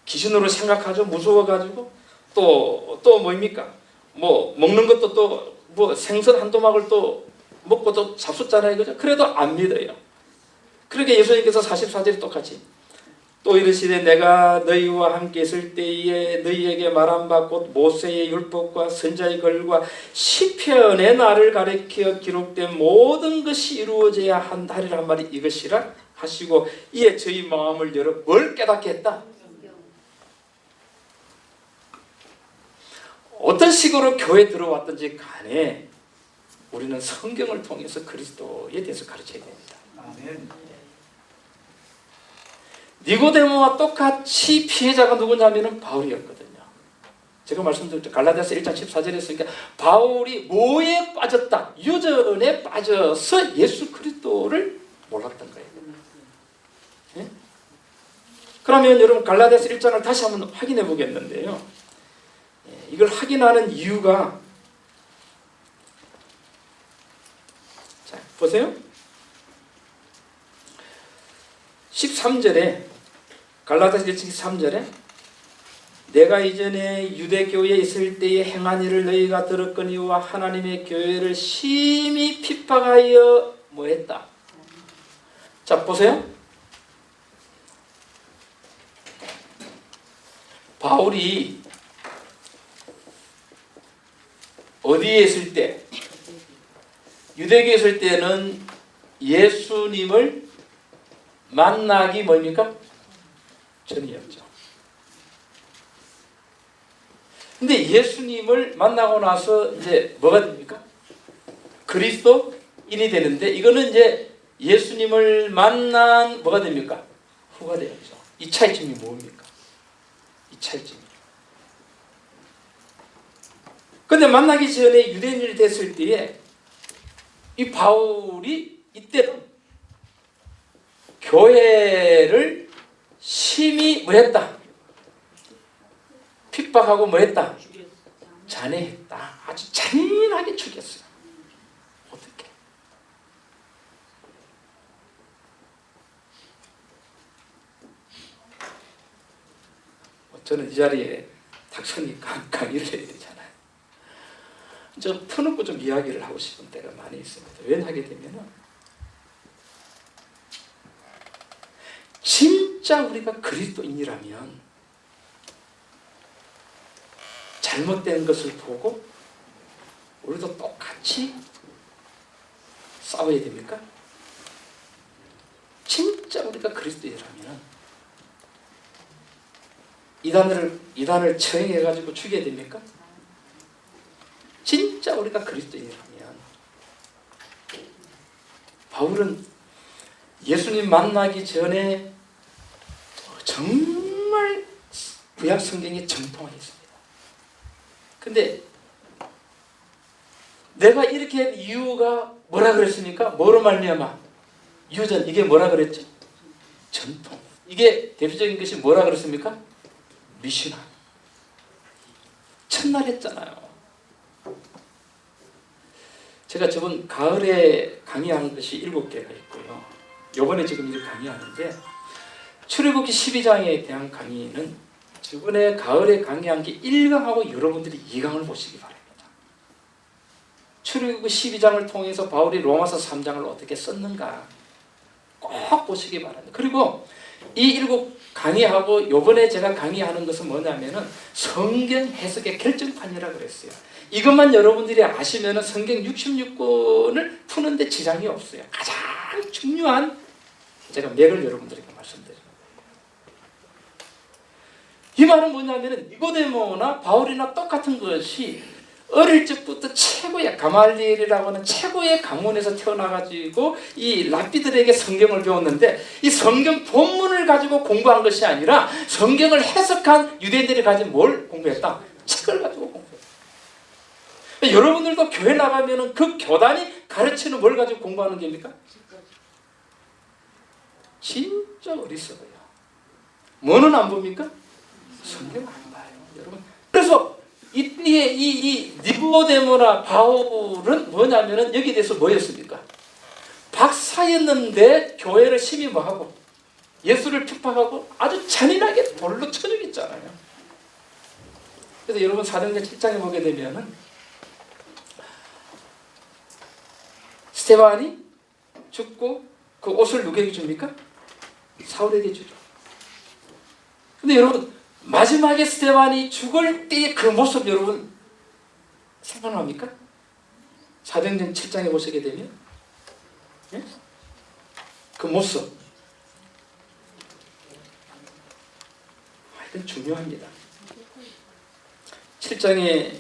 귀신으로 생각하죠. 무서워가지고 또 뭐입니까? 뭐 먹는 것도 또 뭐 생선 한 도막을 또 먹고 또 잡숫잖아요. 그죠? 그래도 안 믿어요. 그러니까 예수님께서 44절에 똑같이 또 이르시되 내가 너희와 함께 있을 때에 너희에게 말한 바 곧 모세의 율법과 선지자의 글과 시편의 나를 가리켜 기록된 모든 것이 이루어져야 한다리란 말이 이것이라 하시고 이에 저희 마음을 열어 뭘 깨닫게 했다? 어떤 식으로 교회에 들어왔든지 간에 우리는 성경을 통해서 그리스도에 대해서 가르쳐야 됩니다. 아멘. 니고데모와 똑같이 피해자가 누구냐면 바울이었거든요. 제가 말씀드렸죠. 갈라디아서 1장 14절에 했으니까 바울이 뭐에 빠졌다? 유전에 빠져서 예수 그리스도를 몰랐던 거예요. 예? 그러면 여러분 갈라디아서 1장을 다시 한번 확인해 보겠는데요. 이걸 확인하는 이유가, 자 보세요. 13절에, 갈라디아서 13절에 내가 이전에 유대교회에 있을 때에 행한 일을 너희가 들었거니와 하나님의 교회를 심히 핍박하여 뭐했다. 자 보세요. 바울이 어디에 있을 때, 유대교에 있을 때는 예수님을 만나기 뭐입니까? 전이었죠. 근데 예수님을 만나고 나서 이제 뭐가 됩니까? 그리스도인이 되는데, 이거는 이제 예수님을 만난 뭐가 됩니까? 후가 되죠. 이 차이점이 뭡니까? 이 차이점. 근데 만나기 전에 유대인이 됐을 때에 이 바울이 이때는 교회를 심히 뭐했다? 핍박하고 뭐했다? 잔해했다. 아주 잔인하게 죽였어요. 어떻게? 저는 이 자리에 닥쳐니까 강의를 해야 되잖아요. 좀 터놓고 좀 이야기를 하고 싶은 때가 많이 있습니다. 왜 하게 되면은 진짜 우리가 그리스도인이라면 잘못된 것을 보고 우리도 똑같이 싸워야 됩니까? 진짜 우리가 그리스도인이라면 이단을 처형해가지고 죽여야 됩니까? 진짜 우리가 그리스도인이라면. 바울은 예수님 만나기 전에 정말 구약 성경에 정통하게 있습니다. 근데 내가 이렇게 한 이유가 뭐라 그랬습니까? 뭐로 말미암아? 유전, 이게 뭐라 그랬죠? 전통. 이게 대표적인 것이 뭐라 그랬습니까? 미시나. 첫날 했잖아요. 제가 저번 가을에 강의한 것이 7개가 있고요. 요번에 지금 이렇게 강의하는데, 출애굽기 12장에 대한 강의는 저번에 가을에 강의한 게 1강하고 여러분들이 2강을 보시기 바랍니다. 출애굽기 12장을 통해서 바울이 로마서 3장을 어떻게 썼는가 꼭 보시기 바랍니다. 그리고 이 7 강의하고 요번에 제가 강의하는 것은 뭐냐면은 성경 해석의 결정판이라고 그랬어요. 이것만 여러분들이 아시면은 성경 66권을 푸는데 지장이 없어요. 가장 중요한 제가 맥을 여러분들에게 말씀드립니다. 이 말은 뭐냐면은 니고데모나 바울이나 똑같은 것이 어릴 적부터 최고의 가말리엘이라고 하는 최고의 강문에서 태어나가지고 이 랍비들에게 성경을 배웠는데, 이 성경 본문을 가지고 공부한 것이 아니라 성경을 해석한 유대인들이 가진 뭘 공부했다? 책을 가지고 공부했다. 여러분들도 교회 나가면은 그 교단이 가르치는 뭘 가지고 공부하는 겁니까? 진짜 어리석어요. 뭐는 안 봅니까? 성경 안 봐요, 여러분. 그래서 이때에 이 니고데모나 바울은 뭐냐면은 여기에 대해서 뭐였습니까? 박사였는데 교회를 심히 뭐하고 예수를 핍박하고 아주 잔인하게 돌로 쳐 죽였잖아요. 그래서 여러분 사도행전 7장에 보게 되면은 스데반이 죽고 그 옷을 누구에게 줍니까? 사울에게 주죠. 근데 여러분 마지막에 스데반이 죽을 때의 그 모습 여러분 생각납니까? 사도행전 7장에 보시게 되면 예? 그 모습 이건 중요합니다. 7장에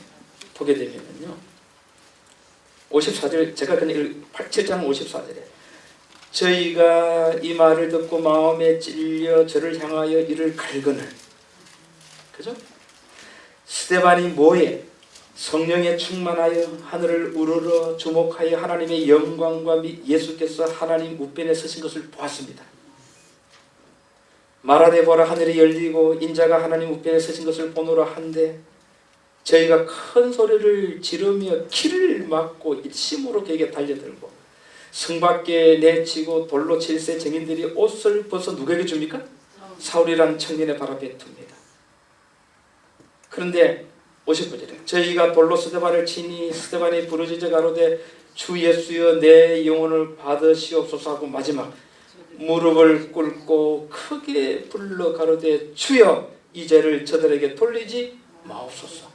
보게 되면요 54절 제가 그냥 7장 54절에 저희가 이 말을 듣고 마음에 찔려 저를 향하여 이를 갈거늘, 그죠? 스데반이 뭐에? 성령에 충만하여 하늘을 우러러 주목하여 하나님의 영광과 예수께서 하나님 우편에 서신 것을 보았습니다. 말하되 보라 하늘이 열리고 인자가 하나님 우편에 서신 것을 보노라 한데 저희가 큰 소리를 지르며 길을 막고 일심으로 그에게 달려들고 성 밖에 내치고 돌로 칠세 증인들이 옷을 벗어 누구에게 줍니까? 사울이라는 청년의 발 앞에 둡니다. 그런데 59절에 저희가 돌로 스데반을 치니 스데반이 부르짖어 가로되 주 예수여 내 영혼을 받으시옵소서 하고 마지막 무릎을 꿇고 크게 불러 가로되 주여 이 죄를 저들에게 돌리지 마옵소서.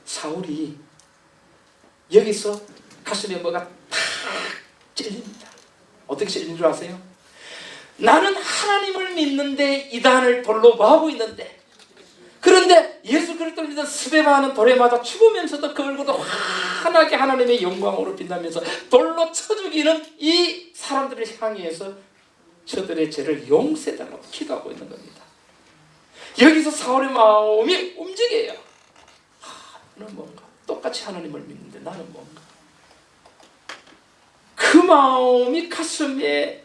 사울이 여기서 가슴에 뭐가 탁 찔립니다. 어떻게 찔린 줄 아세요? 나는 하나님을 믿는데 이단을 돌로 뭐하고 있는데, 그런데 예수 그리스도를 믿는 스데반은 돌에 맞아 죽으면서도 그 얼굴도 환하게 하나님의 영광으로 빛나면서 돌로 쳐 죽이는 이 사람들을 향해서 저들의 죄를 용서해달라고 기도하고 있는 겁니다. 여기서 사울의 마음이 움직여요. 나는 뭔가 똑같이 하나님을 믿는데 나는 뭔가, 그 마음이 가슴에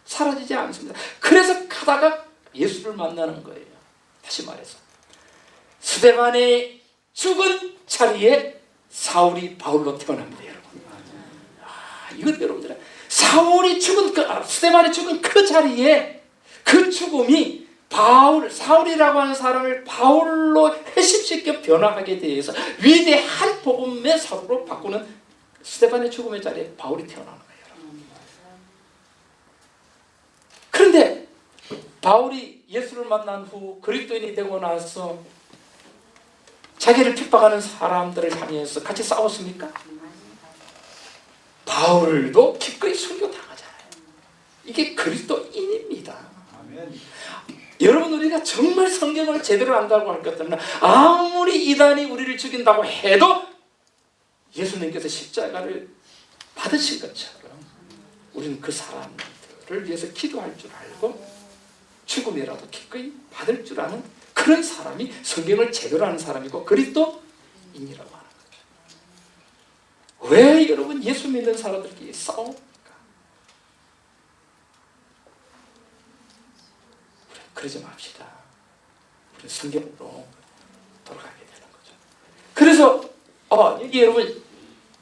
사라지지 않습니다. 그래서 가다가 예수를 만나는 거예요. 다시 말해서 스데반의 죽은 자리에 사울이 바울로 태어납니다, 여러분. 이건 여러분들 사울이 죽은 스데반이 죽은 그 자리에 그 죽음이 사울이라고 하는 사람을 바울로 회심시켜 변화하게 되어서 위대한 복음의 사도로 바꾸는 스데반의 죽음의 자리에 바울이 태어나는 거예요. 그런데 바울이 예수를 만난 후 그리스도인이 되고 나서 자기를 핍박하는 사람들을 향해서 같이 싸웠습니까? 바울도 기꺼이 순교당하잖아요. 이게 그리스도인입니다. 여러분, 우리가 정말 성경을 제대로 안다고 할 것 같으면 아무리 이단이 우리를 죽인다고 해도 예수님께서 십자가를 받으신 것처럼 우리는 그 사람들을 위해서 기도할 줄 알고 죽음이라도 기꺼이 받을 줄 아는 그런 사람이 성경을 제대로 아는 사람이고 그리스도인이라고 하는 거죠. 왜 여러분 예수 믿는 사람들끼리 싸웁니까? 그러지 맙시다. 우리 성경으로 돌아가게 되는 거죠. 그래서 여기 여러분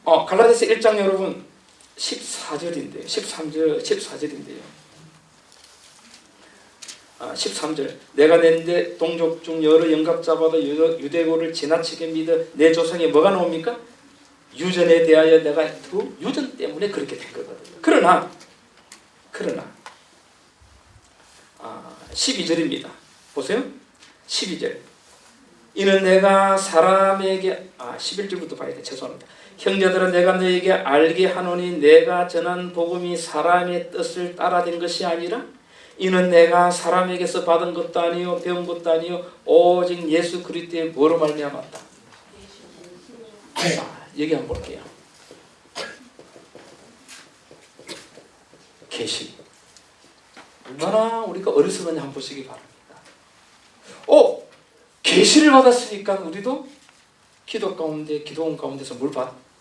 갈라디아서 1장 여러분 14절인데요. 14절인데요. 13절 내가 낸데 동족 중 여러 영갑자보다 유대고를 지나치게 믿어 내 조상에 뭐가 나옵니까? 유전에 대하여 내가 그 유전 때문에 그렇게 된 거거든요. 그러나 12절입니다. 보세요. 12절 이는 내가 사람에게 11절부터 봐야 돼. 죄송합니다. 형제들아 내가 너에게 알게 하노니 내가 전한 복음이 사람의 뜻을 따라 된 것이 아니라 이는 내가 사람에게서 받은 것도 아니요 배운 것도 아니요 오직 예수 그리스도의 뭐로 말미암았다. 얘기 한번 볼게요. 계시. 얼마나 우리가 어리석은지 한번 보시기 바랍니다. 계시를 받았으니까 우리도 기도원 가운데서 뭘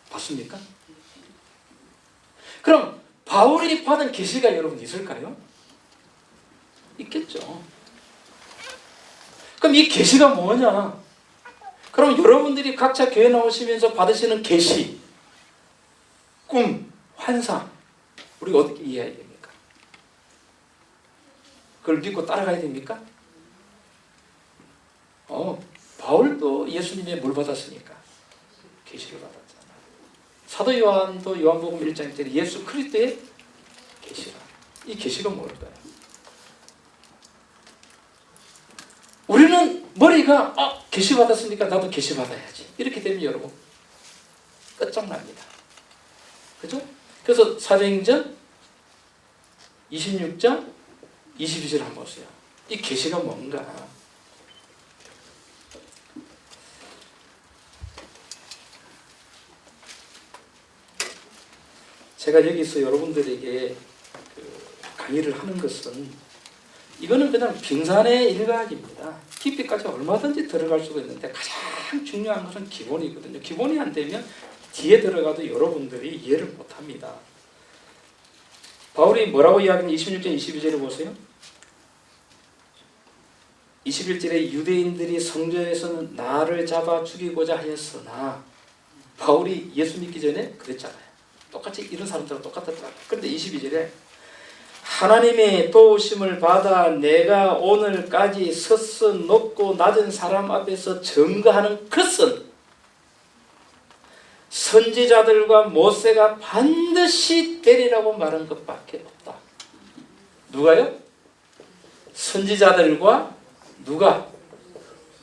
받습니까? 그럼 바울이 받은 계시가 여러분 있을까요? 있겠죠. 그럼 이 계시가 뭐냐? 그럼 여러분들이 각자 교회 나오시면서 받으시는 계시, 꿈, 환상, 우리가 어떻게 이해해야 됩니까? 그걸 믿고 따라가야 됩니까? 바울도 예수님의 뭘 받았으니까? 계시를 받았잖아요. 사도 요한도 요한복음 1장 1절에 예수 그리스도의 계시라. 이 계시가 뭘까요? 우리는 머리가 계시 받았으니까 나도 계시 받아야지. 이렇게 되면 여러분 끝장납니다. 그죠? 그래서 사도행전 26장 22절 한번 보세요. 이 계시가 뭔가? 제가 여기서 여러분들에게 강의를 하는 것은 이거는 그냥 빙산의 일각입니다. 깊이까지 얼마든지 들어갈 수가 있는데 가장 중요한 것은 기본이거든요. 기본이 안 되면 뒤에 들어가도 여러분들이 이해를 못합니다. 바울이 뭐라고 이야기하는 26장 22절을 보세요. 21절에 유대인들이 성전에서는 나를 잡아 죽이고자 하였으나 바울이 예수 믿기 전에 그랬잖아요. 똑같이 이런 사람들은 똑같았잖아요. 그런데 22절에 하나님의 도우심을 받아 내가 오늘까지 서서 높고 낮은 사람 앞에서 증거하는 것은 선지자들과 모세가 반드시 되리라고 말한 것밖에 없다. 누가요? 선지자들과 누가?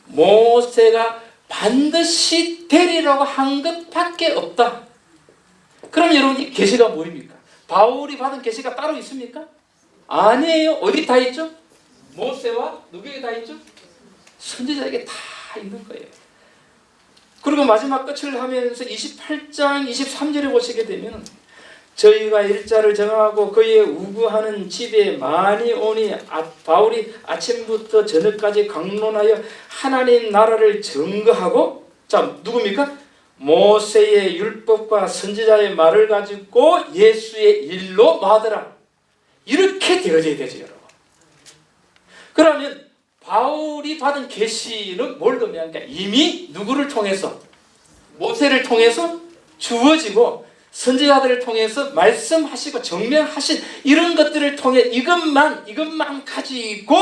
모세가 반드시 되리라고 한 것밖에 없다. 그럼 여러분 계시가 뭐입니까? 바울이 받은 계시가 따로 있습니까? 아니에요. 어디 다 있죠? 모세와 누구에게 다 있죠? 선지자에게 다 있는 거예요. 그리고 마지막 끝을 하면서 28장 23절에 보시게 되면 저희가 일자를 정하고 그의 우구하는 집에 많이 오니 바울이 아침부터 저녁까지 강론하여 하나님 나라를 증거하고, 자 누굽니까? 모세의 율법과 선지자의 말을 가지고 예수의 일로 마하더라. 이렇게 되어져야 되죠, 여러분. 그러면 바울이 받은 계시는 뭘 의미하니까 이미 누구를 통해서? 모세를 통해서 주어지고 선지자들을 통해서 말씀하시고 증명하신 이런 것들을 통해 이것만 가지고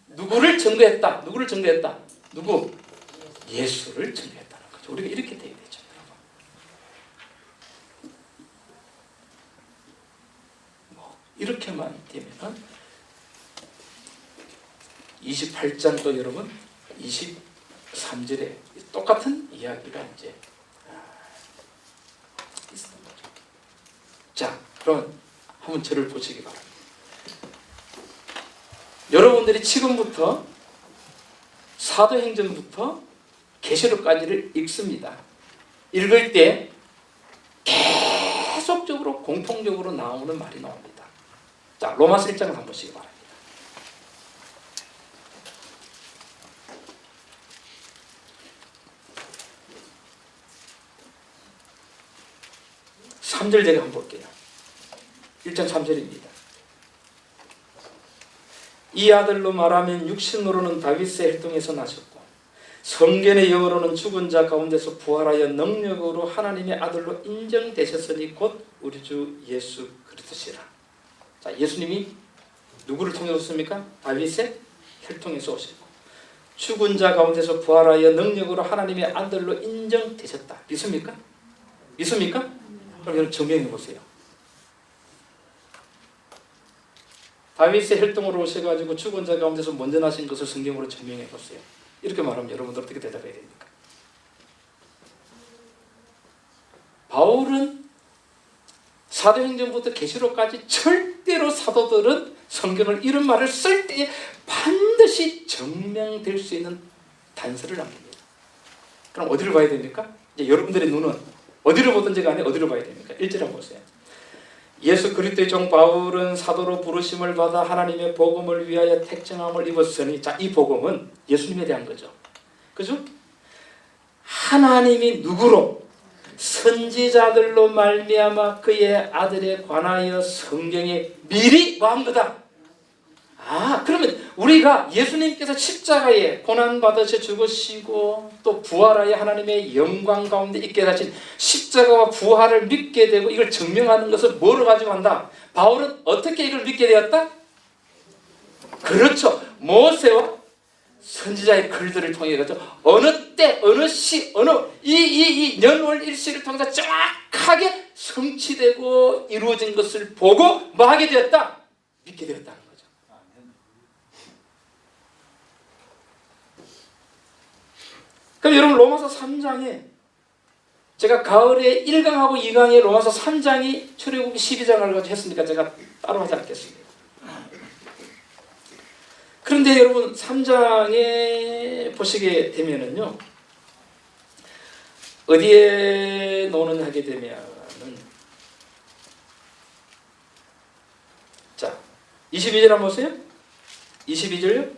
누구를 증거했다? 누구를 증거했다? 누구? 예수를 증거했다는 거죠. 우리가 이렇게 돼야 되죠. 이렇게만 되면 28장도 여러분 23절에 똑같은 이야기가 이제 있는 거죠. 자, 그럼 한번 저를 보시기 바랍니다. 여러분들이 지금부터 사도행전부터 계시록까지를 읽습니다. 읽을 때 계속적으로 공통적으로 나오는 말이 나옵니다. 자, 로마서 1장을 한번 보시기 바랍니다. (3절) 제가 한번 볼게요. 1장 3절입니다. 이 아들로 말하면 육신으로는 다윗의 혈통에서 나셨고 성경의 영어로는 죽은 자 가운데서 부활하여 능력으로 하나님의 아들로 인정되셨으니 곧 우리 주 예수 그리스도시라. 자, 예수님이 누구를 통해 오셨습니까? 다윗의 혈통에서 오셨고 죽은 자 가운데서 부활하여 능력으로 하나님의 아들로 인정되셨다. 믿습니까? 믿습니까? 그럼 여러분 증명해 보세요. 다윗의 혈통으로 오셔가지고 죽은 자 가운데서 먼저 나신 것을 성경으로 증명해 보세요. 이렇게 말하면 여러분들 어떻게 대답해야 됩니까? 바울은 사도행전부터 계시록까지 절대로 사도들은 성경을 이런 말을 쓸 때에 반드시 증명될 수 있는 단서를 남깁니다. 그럼 어디를 봐야 됩니까? 이제 여러분들의 눈은 어디를 보든지 간에 어디를 봐야 됩니까? 1절 한번 보세요. 예수 그리스도의 종 바울은 사도로 부르심을 받아 하나님의 복음을 위하여 택정함을 입었으니, 자, 이 복음은 예수님에 대한 거죠. 그죠? 하나님이 누구로? 선지자들로 말미암아 그의 아들에 관하여 성경에 미리 뭐한 거다. 아, 그러면 우리가 예수님께서 십자가에 고난받으셔 죽으시고 또 부활하여 하나님의 영광 가운데 있게 하신 십자가와 부활을 믿게 되고 이걸 증명하는 것을 뭐로 가지고 한다? 바울은 어떻게 이걸 믿게 되었다? 그렇죠. 모세와 선지자의 글들을 통해 가지고 어느 때, 어느 시, 어느 이 년월 일시를 통해서 정확하게 성취되고 이루어진 것을 보고 뭐 하게 되었다? 믿게 되었다는 거죠. 그럼 여러분 로마서 3장에 제가 가을에 1강하고 2강에 로마서 3장이 출애굽기 12장을 가지고 했으니까 제가 따로 하지 않겠습니다. 그런데 여러분 3장에 보시게 되면은요, 어디에 노는 하게 되면은, 자 22절 한번 보세요. 22절요.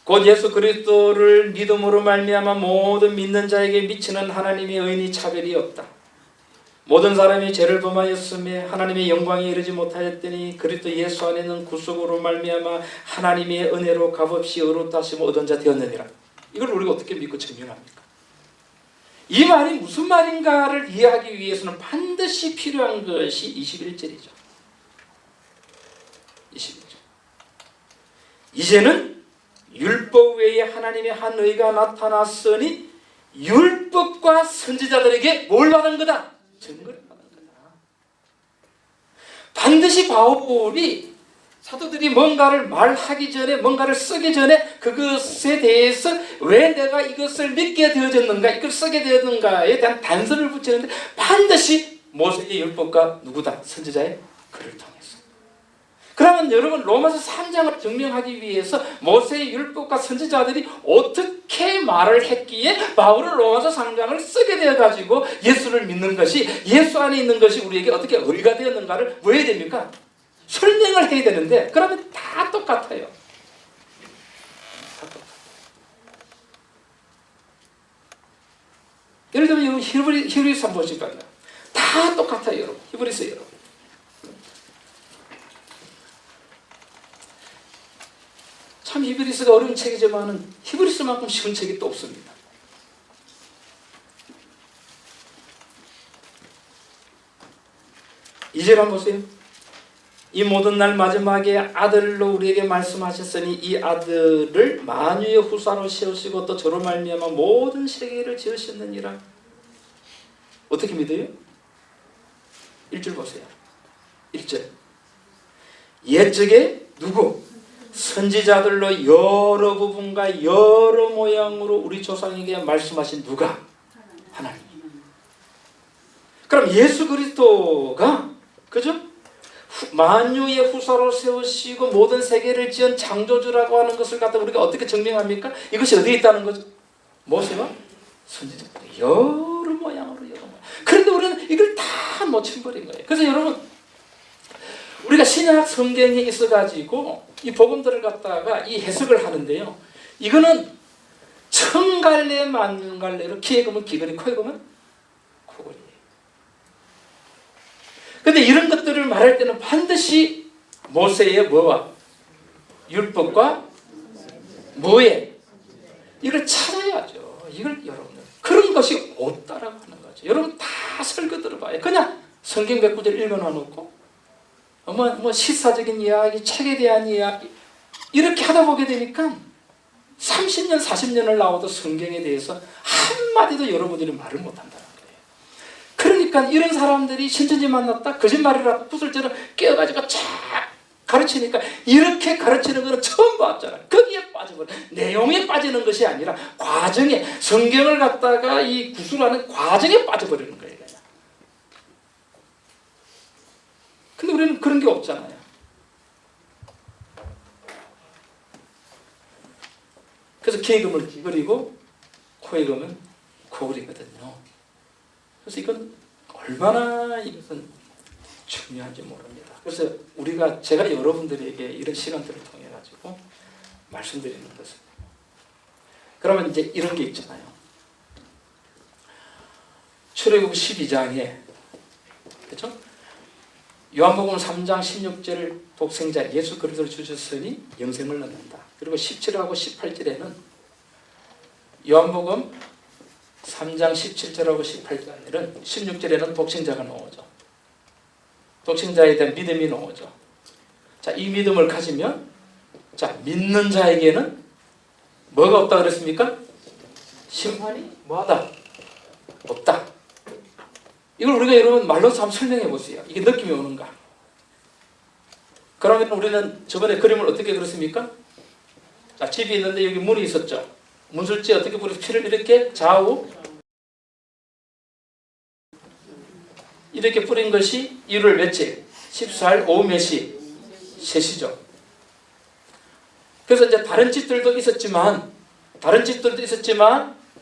곧 예수 그리스도를 믿음으로 말미암아 모든 믿는 자에게 미치는 하나님의 의인이 차별이 없다. 모든 사람이 죄를 범하였음에 하나님의 영광에 이르지 못하였더니 그리스도 예수 안에는 구속으로 말미암아 하나님의 은혜로 값없이 의롭다심을 얻은 자 되었느니라. 이걸 우리가 어떻게 믿고 증명합니까? 이 말이 무슨 말인가를 이해하기 위해서는 반드시 필요한 것이 21절이죠. 21절. 이제는 율법 외에 하나님의 한 의가 나타났으니 율법과 선지자들에게 뭘 받은 거다? 증거를 받은 거다. 반드시 바울이 사도들이 뭔가를 말하기 전에, 뭔가를 쓰기 전에 그것에 대해서 왜 내가 이것을 믿게 되어졌는가, 이걸 쓰게 되었는가에 대한 단서를 붙이는데 반드시 모세의 율법과 누구다? 선지자의 글을 통해서. 그러면 여러분 로마서 3장을 증명하기 위해서 모세의 율법과 선지자들이 어떻게 말을 했기에 바울은 로마서 3장을 쓰게 되어가지고 예수를 믿는 것이, 예수 안에 있는 것이 우리에게 어떻게 의가 되었는가를 뭐 해야 됩니까? 설명을 해야 되는데 그러면 다 똑같아요. 다 똑같아요. 예를 들면 히브리서 한번 보실까요? 다 똑같아요. 여러분. 히브리서 여러분. 참 히브리서가 어려운 책이지만 히브리서만큼 쉬운 책이 또 없습니다. 이절 한번 보세요. 이 모든 날 마지막에 아들로 우리에게 말씀하셨으니 이 아들을 만유의 후사로 세우시고 또 저로 말미암아 모든 세계를 지으셨느니라. 어떻게 믿어요? 1절 보세요. 1절. 옛적에 누구? 선지자들로 여러 부분과 여러 모양으로 우리 조상에게 말씀하신 누가? 하나님. 그럼 예수 그리스도가 그죠? 만유의 후사로 세우시고 모든 세계를 지은 창조주라고 하는 것을 갖다 우리가 어떻게 증명합니까? 이것이 어디에 있다는 거죠? 모세와 선지자들 여러 모양으로 여러 모양. 그런데 우리는 이걸 다 놓쳐버린 거예요. 그래서 여러분 우리가 신약 성경에 있어가지고 이 복음들을 갖다가 이 해석을 하는데요. 이거는 천갈래 만갈래로 귀에 보면 귀걸이, 코에 보면 코걸이. 근데 이런 것들을 말할 때는 반드시 모세의 뭐와 율법과 뭐에 이걸 찾아야죠. 이걸 여러분들 그런 것이 없다라고 하는 거죠. 여러분 다 설교 들어봐요. 그냥 성경 몇 구절 읽어놔놓고 뭐 시사적인 이야기, 책에 대한 이야기 이렇게 하다 보게 되니까 30년, 40년을 나와도 성경에 대해서 한마디도 여러분들이 말을 못한다는 거예요. 그러니까 이런 사람들이 신천지 만났다 거짓말이라고 구슬처럼 깨어가지고 쫙 가르치니까 이렇게 가르치는 거는 처음 봤잖아요. 거기에 빠져버려. 내용에 빠지는 것이 아니라 과정에, 성경을 갖다가 이 구술하는 과정에 빠져버리는 거예요. 근데 우리는 그런 게 없잖아요. 그래서 귀에 금을 귀걸이고 코에 금은 코걸이거든요. 그래서 이건 얼마나 이것은 중요한지 모릅니다. 그래서 제가 여러분들에게 이런 시간들을 통해 가지고 말씀드리는 것은 그러면 이제 이런 게 있잖아요. 출애굽 12장에 그렇죠? 요한복음 3장 16절 독생자 예수 그리스도를 주셨으니 영생을 얻는다. 그리고 17하고 18절에는 요한복음 3장 17절하고 18절에는 16절에는 독생자가 나오죠. 독생자에 대한 믿음이 나오죠. 자, 이 믿음을 가지면 자, 믿는 자에게는 뭐가 없다 그랬습니까? 심판이 뭐하다? 없다. 이걸 우리가 여러분 말로서 한번 설명해 보세요. 이게 느낌이 오는가? 그러면 우리는 저번에 그림을 어떻게 그렸습니까? 자, 집이 있는데 여기 문이 있었죠. 문술지 어떻게 그려서 피를 이렇게 좌우 이렇게 뿌린 것이 1월 며칠? 14일 오후 몇 시? 3시죠. 그래서 이제 다른 집들도 있었지만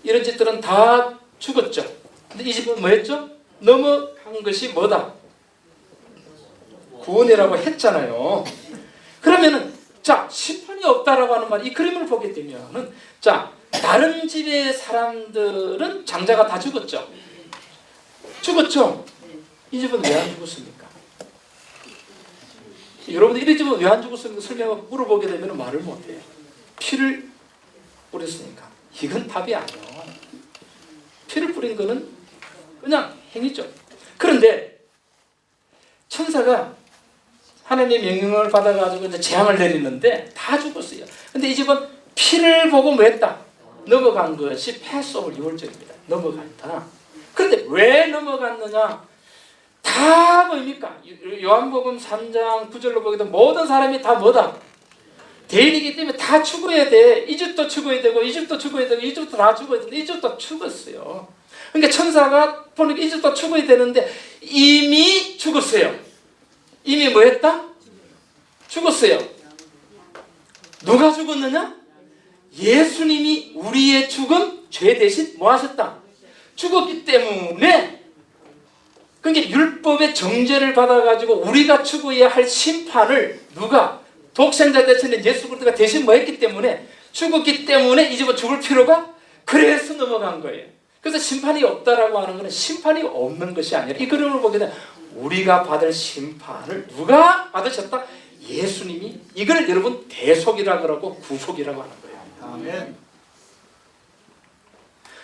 이런 집들은 다 죽었죠. 근데 이 집은 뭐였죠? 넘어간 것이 뭐다? 구원이라고 했잖아요. 그러면은 자, 심판이 없다라고 하는 말, 이 그림을 보게 되면은 자, 다른 집의 사람들은 장자가 다 죽었죠. 이 집은 왜 안 죽었습니까? 여러분들 이 집은 왜 안 죽었습니까? 설명하고 물어보게 되면 말을 못해요. 피를 뿌렸으니까. 이건 답이 아니에요. 피를 뿌린 거는 그냥 행위죠. 그런데 천사가 하나님의 명령을 받아가지고 이제 재앙을 내리는데 다 죽었어요. 근데 이 집은 피를 보고 뭐 했다? 넘어간 것이 패스오버 유월절입니다. 넘어간다. 그런데 왜 넘어갔느냐? 다 뭡니까? 요한복음 3장 9절로 보게 되면 모든 사람이 다 뭐다? 대인이기 때문에 다 죽어야 돼. 이 집도 죽어야 되고 이 집도 죽어야 되고 이 집도 다 죽어야 되는데 이 집도 죽었어요. 그러니까 천사가 보니까 이 집도 죽어야 되는데 이미 죽었어요. 이미 뭐 했다? 죽었어요. 누가 죽었느냐? 예수님이 우리의 죽음, 죄 대신 뭐 하셨다? 죽었기 때문에 그러니까 율법의 정죄를 받아가지고 우리가 죽어야 할 심판을 누가? 독생자 대신에 예수 그리스도가 대신 뭐 했기 때문에 죽었기 때문에 이 집은 죽을 필요가 그래서 넘어간 거예요. 그래서 심판이 없다라고 하는 것은 심판이 없는 것이 아니라 이 그림을 보게 되면 우리가 받을 심판을 누가 받으셨다? 예수님이. 이걸 여러분 대속이라고 그러고 구속이라고 하는 거예요. 아멘.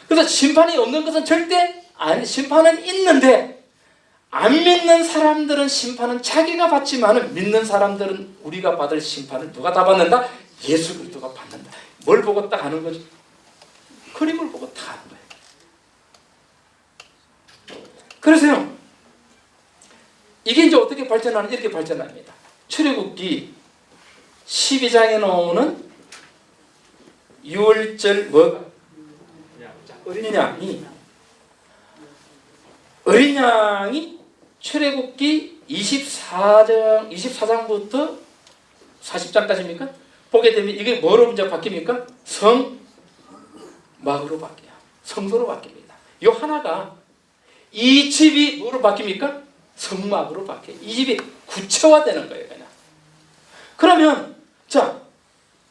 그래서 심판이 없는 것은 절대 아니, 심판은 있는데 안 믿는 사람들은 심판은 자기가 받지만은 믿는 사람들은 우리가 받을 심판을 누가 다 받는다? 예수 그리스도가 받는다. 뭘 보고 딱 하는 거죠? 그림을 보고 딱 하는 거예요. 그래서요, 이게 이제 어떻게 발전하는? 이렇게 발전합니다. 출애굽기 12장에 나오는 유월절 뭐 어린 양이 출애굽기 24장부터 40장까지입니까? 보게 되면 이게 뭐로 이제 바뀝니까? 성막으로 바뀌어요. 성소로 바뀝니다. 이 하나가 이 집이 뭐로 바뀝니까? 성막으로 바뀌어요. 이 집이 구체화되는 거예요. 그냥. 그러면 자,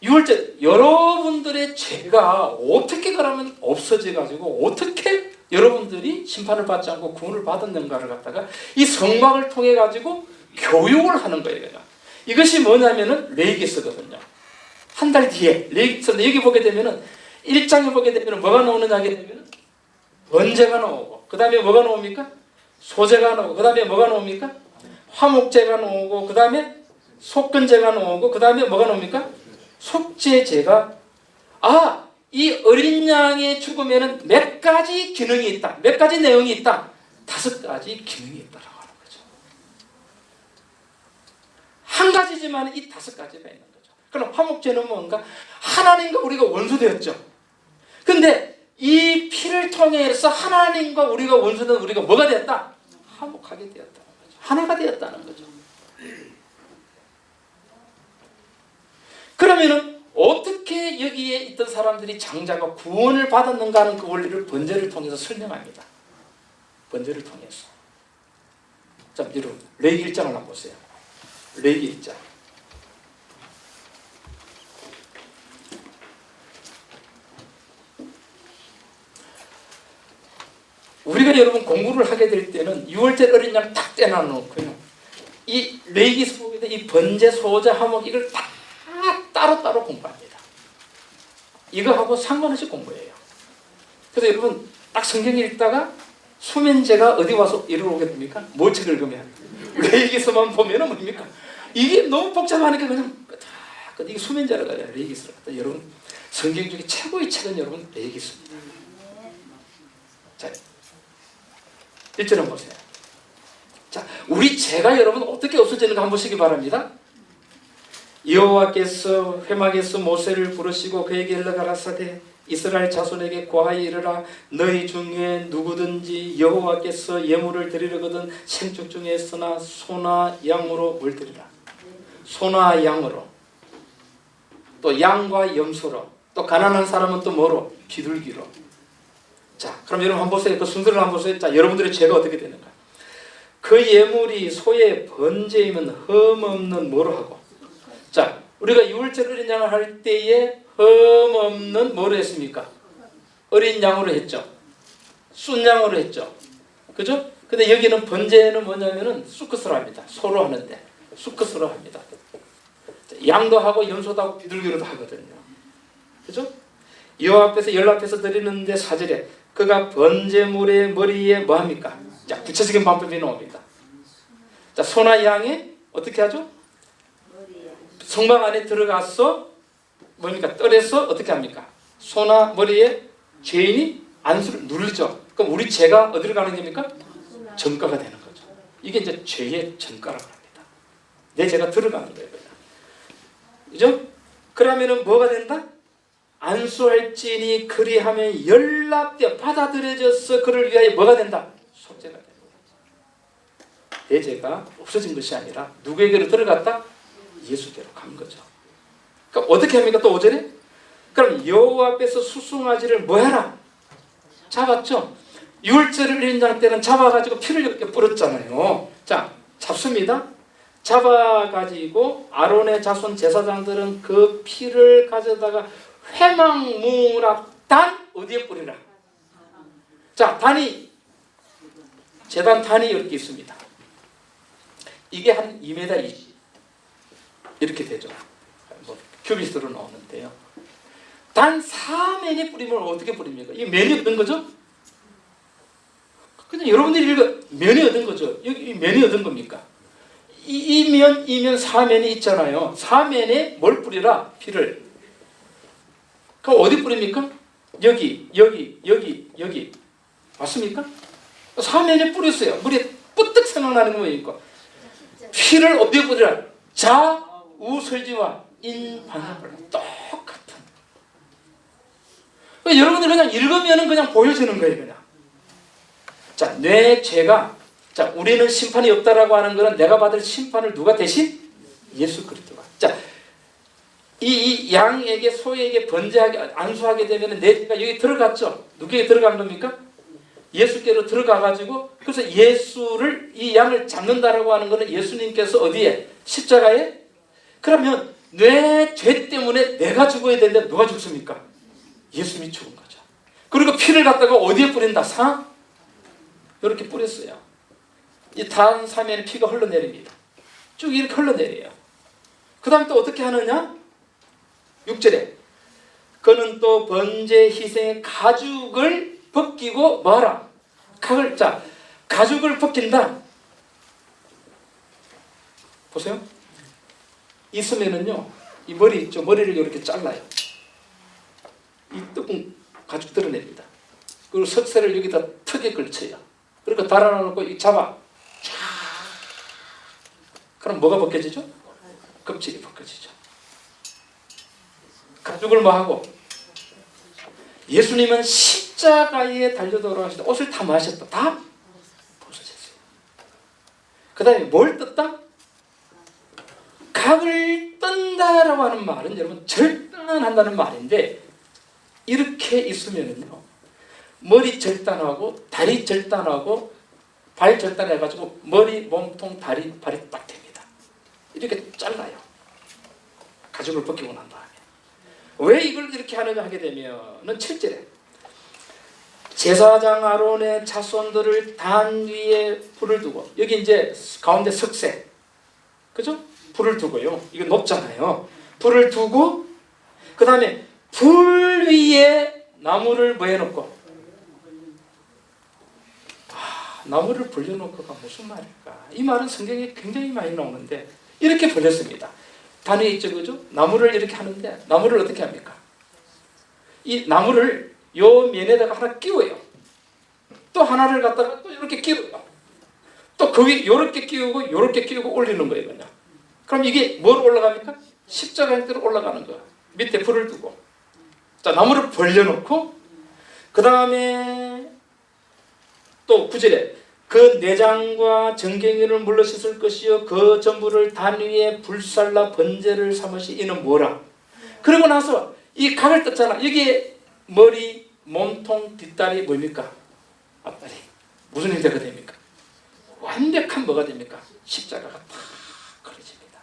유월절 여러분들의 죄가 어떻게 그러면 없어져가지고 어떻게 여러분들이 심판을 받지 않고 구원을 받았는가를 갖다가 이 성막을 통해 가지고 교육을 하는 거예요. 그냥. 이것이 뭐냐면은 레위기서거든요. 한 달 뒤에 레위기서 여기 보게 되면은 1장에 보게 되면은 뭐가 나오느냐 하게 되면은 번제가 나오고 그 다음에 뭐가 나옵니까? 소제가 나오고 그 다음에 뭐가 나옵니까? 화목제가 나오고 그 다음에 속건제가 나오고 그 다음에 뭐가 나옵니까? 속죄제가. 이 어린 양의 죽음에는 몇 가지 기능이 있다. 몇 가지 내용이 있다. 5가지 기능이 있다라고 하는 거죠. 한 가지지만 이 5가지가 있는 거죠. 그럼 화목제는 뭔가? 하나님과 우리가 원수되었죠. 근데 이 피를 통해서 하나님과 우리가 원수된 우리가 뭐가 되었다? 화목하게 되었다는 거죠. 하나가 되었다는 거죠. 그러면은 어떻게 여기에 있던 사람들이 장자가 구원을 받았는가 하는 그 원리를 번제를 통해서 설명합니다. 번제를 통해서. 자, 여러분 레위기 1장을 한번 보세요. 레위기 1장. 우리가 여러분 공부를 하게 될 때는 6월절 어린 양 딱 떼놔놓고요. 이 레위기서 보게 돼 이 번제, 소제, 화목 이걸 다 따로따로 공부합니다. 이거하고 상관없이 공부해요. 그래서 여러분 딱 성경 읽다가 수면제가 어디 와서 이리로 오게 됩니까? 뭐 책을 읽으면 레위기서만 보면은 뭡니까? 이게 너무 복잡하니까 그냥 이게 수면제라고 해요. 레위기서를 갖다. 여러분 성경 중에 최고의 책은 여러분 레위기서입니다. 자, 1절 한번 보세요. 자, 우리 죄가 여러분 어떻게 없어지는가 한번 보시기 바랍니다. 여호와께서 회막에서 모세를 부르시고 그에게 일러 가라사대 이스라엘 자손에게 고하여 이르라 너희 중에 누구든지 여호와께서 예물을 드리려거든 생축 중에서나 소나 양으로 뭘 드리라. 소나 양으로 또 양과 염소로 또 가난한 사람은 또 뭐로? 비둘기로. 자, 그럼 여러분 한번 보세요. 그 순서를 한번 보세요. 자, 여러분들의 죄가 어떻게 되는가? 그 예물이 소의 번제이면 흠없는 뭐로 하고? 자, 우리가 유월절 어린 양을 할 때에 흠없는 뭐로 했습니까? 어린 양으로 했죠. 순 양으로 했죠. 그죠? 근데 여기는 번제는 뭐냐면은 수컷으로 합니다. 소로 하는데 수컷으로 합니다. 양도 하고 염소도 하고 비둘기로도 하거든요. 그죠? 여호와 앞에서 열 앞에서 드리는데 4절에 그가 번제물의 머리에 뭐 합니까? 자, 구체적인 방법이 나옵니다. 자, 소나 양에 어떻게 하죠? 성막 안에 들어가서 뭡니까? 뜰에서 어떻게 합니까? 소나 머리에 죄인이 안수를 누르죠. 그럼 우리 죄가 어디로 가는 겁니까? 전가가 되는 거죠. 이게 이제 죄의 전가라고 합니다. 내 죄가 들어가는 거예요. 그죠? 그러면은 뭐가 된다? 안수할지니 그리하면 연락되어 받아들여져서 그를 위하여 뭐가 된다? 속죄가 되는 거죠. 내 죄가 없어진 것이 아니라 누구에게로 들어갔다? 예수께로 간 거죠. 그러니까 어떻게 합니까? 또 5절에? 그럼 여호와 앞에서 수송아지를 뭐 해라? 잡았죠? 유월절 1인장 때는 잡아가지고 피를 이렇게 뿌렸잖아요. 자, 잡습니다. 잡아가지고 아론의 자손 제사장들은 그 피를 가져다가 회막문앞 단 어디에 뿌리라? 자, 단이 제단 단이 이렇게 있습니다. 이게 한 2m 20 이렇게 되죠. 뭐 큐비스로 나오는데요. 단 4면에 뿌리면 어떻게 뿌립니까? 이 면이 얻은 거죠? 그냥 여러분들이 읽어 면이 얻은 거죠. 여기 면이 얻은 겁니까? 이면 4면이 있잖아요. 4면에 뭘 뿌리라? 피를. 그럼 어디 뿌립니까? 여기. 맞습니까? 4면에 뿌렸어요. 물에 뿌뜩 생각나는 거 뭐입니까? 피를 어디에 뿌리라? 좌우설지와 인방향을 똑같은. 여러분들 그냥 읽으면 그냥 보여지는 거예요. 그냥. 자, 내 죄가, 자, 우리는 심판이 없다라고 하는 것은 내가 받을 심판을 누가 대신? 예수 그리스도가. 자, 이 양에게 소에게 번제하게 안수하게 되면 내 죄가 여기 들어갔죠. 누구에게 들어간 겁니까? 예수께로 들어가가지고 그래서 예수를 이 양을 잡는다라고 하는 것은 예수님께서 어디에? 십자가에? 그러면 내 죄 때문에 내가 죽어야 되는데 누가 죽습니까? 예수님이 죽은 거죠. 그리고 피를 갖다가 어디에 뿌린다? 이렇게 뿌렸어요. 이 단 사면에 피가 흘러내립니다. 쭉 이렇게 흘러내려요. 그 다음에 또 어떻게 하느냐? 6절에 그는 또 번제 희생의 가죽을 벗기고 뭐하라? 각을. 자, 가죽을 벗긴다. 보세요. 있으면은요, 이 머리 있죠. 머리를 이렇게 잘라요. 이 뚜껑 가죽 드러냅니다. 그리고 석쇠를 여기다 턱에 걸쳐요. 그리고 달아놓고 이 잡아. 그럼 뭐가 벗겨지죠? 껍질이 벗겨지죠. 가죽을 뭐 하고? 예수님은 십자가에 달려 돌아가시다. 옷을 다 마셨다. 다 벗어졌어요. 그 다음에 뭘 떴다? 각을 뜬다라고 하는 말은 여러분 절단한다는 말인데 이렇게 있으면은요 머리 절단하고 다리 절단하고 발 절단해가지고 머리, 몸통, 다리, 발이 딱 됩니다. 이렇게 잘라요. 가죽을 벗기고 난 다음에. 왜 이걸 이렇게 하느냐 하게 되면은 7절에 제사장 아론의 자손들을 단 위에 불을 두고 여기 이제 가운데 석쇠 그죠? 불을 두고요. 이거 높잖아요. 불을 두고 그 다음에 불 위에 나무를 뭐 해놓고 나무를 벌려놓고가 무슨 말일까? 이 말은 성경에 굉장히 많이 나오는데 이렇게 벌렸습니다. 단위에 있죠, 그죠? 나무를 이렇게 하는데 나무를 어떻게 합니까? 이 나무를 요 면에다가 하나 끼워요. 또 하나를 갖다가 또 이렇게 끼워요. 또 그 위에 요렇게 끼우고 요렇게 끼우고 올리는 거예요, 그냥. 그럼 이게 뭐로 올라갑니까? 십자가 형태로 올라가는 거야. 밑에 불을 두고. 자, 나무를 벌려놓고 그 다음에 또 9절에 그 내장과 정갱이를 물러 씻을 것이요 그 전부를 단 위에 불살라 번제를 삼으시. 이는 뭐라? 그러고 나서 이 각을 떴잖아. 여기에 머리, 몸통, 뒷다리 뭐입니까? 앞다리. 무슨 형태가 됩니까? 완벽한 뭐가 됩니까? 십자가가 탁 걸어집니다.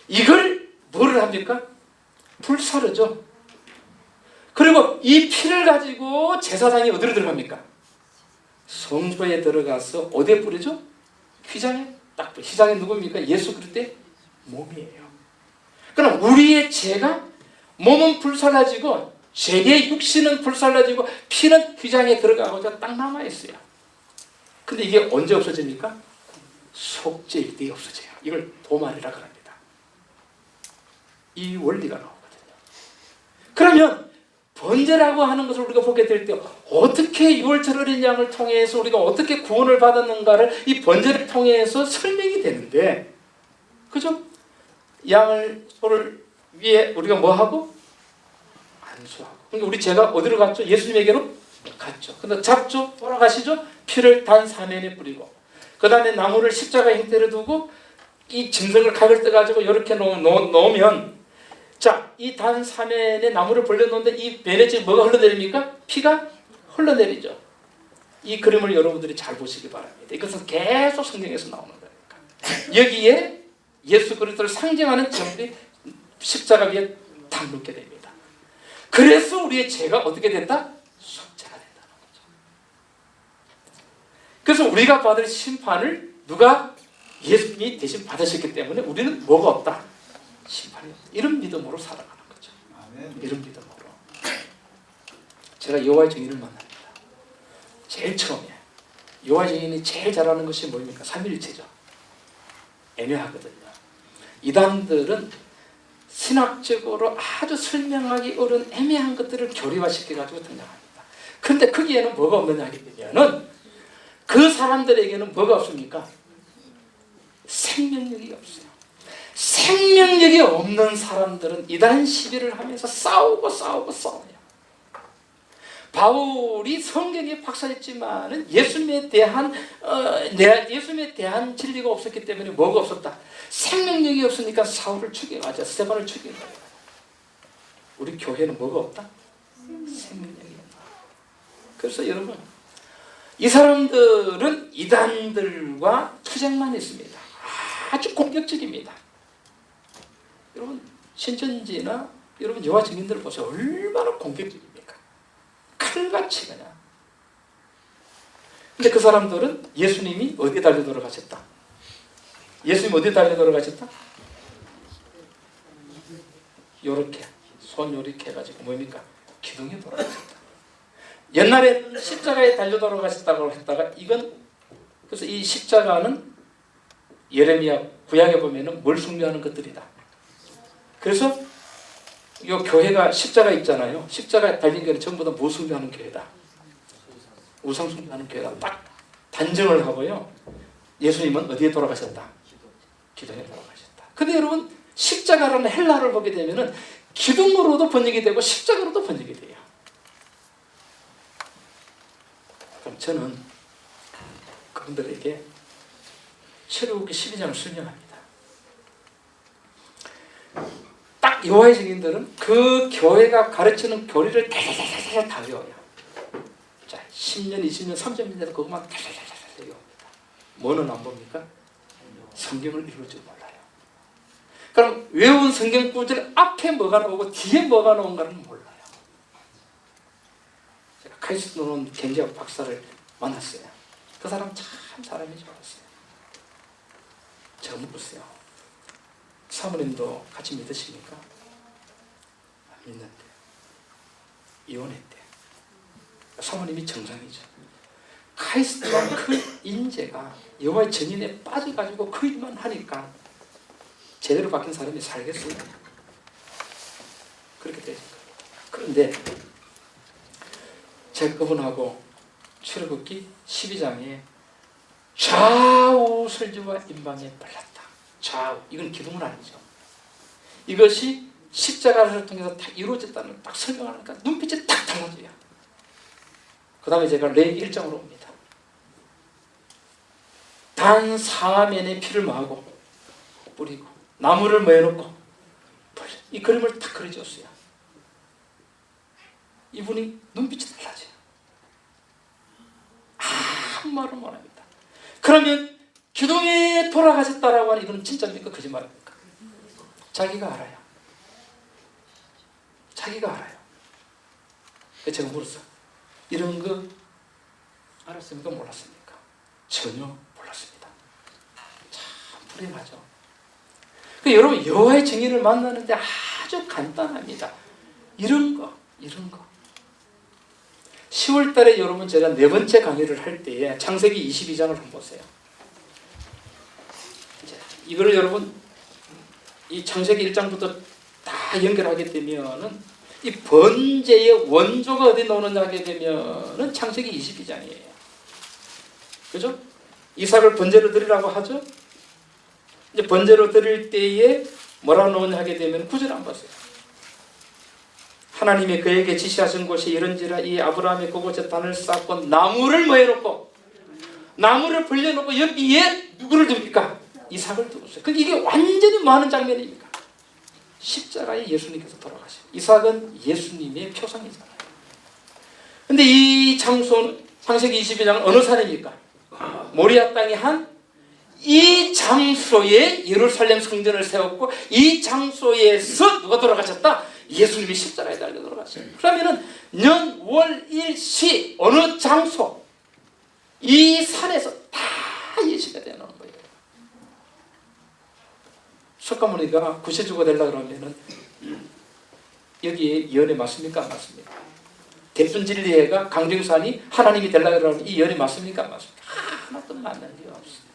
이걸 뭐를 합니까? 불사르죠. 그리고 이 피를 가지고 제사장이 어디로 들어갑니까? 성소에 들어가서 어디에 뿌리죠? 휘장에 딱 뿌려. 휘장이 누굽니까? 예수 그리스도의 몸이에요. 그럼 우리의 죄가 몸은 불살라지고 죄의 육신은 불살라지고 피는 휘장에 들어가고자 딱 남아있어요. 근데 이게 언제 없어집니까? 속죄일 때 없어져요. 이걸 도말이라고 합니다. 이 원리가 나오거든요. 그러면 번제라고 하는 것을 우리가 보게 될 때 어떻게 유월절 어린 양을 통해서 우리가 어떻게 구원을 받았는가를 이 번제를 통해서 설명이 되는데, 그죠? 양을 소를 위에 우리가 뭐 하고? 안수하고. 그러니까 우리 죄가 어디로 갔죠? 예수님에게로 갔죠. 근데 잡죠? 돌아가시죠? 피를 단 사면에 뿌리고, 그 다음에 나무를 십자가 형태로 두고 이 짐승을 각을 떠가지고 이렇게 놓으면, 자, 이 단 사면에 나무를 벌려놓는데 이 면에 지금 뭐가 흘러내립니까? 피가 흘러내리죠. 이 그림을 여러분들이 잘 보시기 바랍니다. 이것은 계속 성경에서 나오는 거니까. 여기에 예수 그리스도를 상징하는 점들이 십자가 위에 딱 놓게 됩니다. 그래서 우리의 죄가 어떻게 된다? 속죄가 된다는 거죠. 그래서 우리가 받을 심판을 누가? 예수님이 대신 받으셨기 때문에 우리는 뭐가 없다? 심판이 없다. 이런 믿음으로 살아가는 거죠. 이런 믿음으로. 제가 여호와의 증인을 만납니다. 제일 처음에 여호와의 증인이 제일 잘하는 것이 뭡니까? 삼위일체죠. 애매하거든요. 이단들은 신학적으로 아주 설명하기 어려운 애매한 것들을 교리화시켜가지고 등장합니다. 그런데 거기에는 뭐가 없느냐 하게 되면은 그 사람들에게는 뭐가 없습니까? 생명력이 없어요. 생명력이 없는 사람들은 이단 시비를 하면서 싸우고 싸워요. 바울이 성경에 박사했지만은 예수님에 대한 진리가 없었기 때문에 뭐가 없었다? 생명력이 없으니까 사울을 죽여가자, 스데반을 죽인 거예요. 우리 교회는 뭐가 없다? 생명력이 없다. 그래서 여러분, 이 사람들은 이단들과 투쟁만 있습니다. 아주 공격적입니다. 여러분 신천지나 여러분 여호와 증인들을 보세요. 얼마나 공격적입니까? 칼같이 그냥. 근데 그 사람들은 예수님이 어디에 달려 돌아가셨다? 예수님 어디에 달려 돌아가셨다? 요렇게 손 요렇게 해가지고 뭡니까? 기둥에 돌아가셨다. 옛날에 십자가에 달려 돌아가셨다고 했다가 이건, 그래서 이 십자가는 예레미야 구약에 보면은 뭘 숭배하는 것들이다. 그래서 이 교회가 십자가 있잖아요. 십자가 달린 교회는 전부 다 뭐 숭배하는 교회다. 우상 숭배하는 교회다. 딱 단정을 하고요. 예수님은 어디에 돌아가셨다? 기둥에 돌아가셨다. 근데 여러분 십자가라는 헬라어를 보게 되면은 기둥으로도 번역이 되고 십자가로도 번역이 돼요. 그럼 저는 그분들에게 출애굽기 12장을 설명합니다. 딱 여호와의 증인들은 그 교회가 가르치는 교리를 달달달달 다 외워요. 자, 10년, 20년, 30년 돼도 그것만 달달달달 외웁니다. 뭐는 안 봅니까? 성경을 읽을 줄 몰라요. 그럼 외운 성경 구절 앞에 뭐가 나오고 뒤에 뭐가 나온가는 몰라요. 제가 카이스트 노는 경제학 박사를 만났어요. 그 사람 참 사람이 좋았어요. 제가 묻었어요. 사모님도 같이 믿으십니까? 안 믿는데. 이혼했대. 사모님이 정상이죠. 카이스트만 그 인재가 여호와의 증인에 빠져가지고 그 일만 하니까 제대로 바뀐 사람이 살겠어요? 그렇게 되죠. 그런데 제가 그분하고 출애굽기 12장에 좌우 설주와 임방에 발랐다. 좌우, 이건 기둥은 아니죠. 이것이 십자가를 통해서 딱 이루어졌다는 딱 설명하니까 눈빛이 딱 달라져요. 그 다음에 제가 레위기 1장으로 옵니다. 단 사면에 피를 마고 뿌리고 나무를 모여놓고 이 그림을 딱 그려줬어요. 이분이 눈빛이 달라져요. 아무 말을 못합니다. 그러면 기둥에 돌아가셨다라고 하는 이건 진짜입니까? 거짓말입니까? 자기가 알아요. 자기가 알아요. 그래서 제가 물었어. 이런 거 알았습니까? 몰랐습니까? 전혀 몰랐습니다. 참 불행하죠. 여러분 여호와의 증인을 만나는데 아주 간단합니다. 이런 거. 10월 달에 여러분 제가 4번째 강의를 할 때에 창세기 22장을 한번 보세요. 이거를 여러분 이 창세기 1장부터 다 연결하게 되면은 이 번제의 원조가 어디 나오느냐 하게 되면은 창세기 22장이에요. 그죠? 이삭을 번제로 드리라고 하죠? 이제 번제로 드릴 때에 뭐라고 나오냐 하게 되면 9절 안 봤어요. 하나님이 그에게 지시하신 곳이 이런지라 이 아브라함이 그곳에 단을 쌓고 나무를 뭐 해놓고 나무를 벌려놓고 여기에 누구를 둡니까? 이삭을 두었어요. 그러니까 이게 완전히 뭐 하는 장면입니까? 십자가에 예수님께서 돌아가시고 이삭은 예수님의 표상이잖아요. 근데 이 장소는 창세기 22장은 어느 산입니까? 모리아 땅에 한 이 장소에 예루살렘 성전을 세웠고 이 장소에서 누가 돌아가셨다? 예수님이 십자가에 달려 돌아가셨어요. 그러면은 년, 월, 일, 시 어느 장소 이 산에서 다 예시가 되는 거예요. 석가모니가 구세주가 되려고 그러면은 여기에 연에 맞습니까? 안 맞습니까? 대순진리회가 강정산이 하나님이 되려고 그러면 이 연이 맞습니까? 안 맞습니까? 하나도 맞는 게 없습니다.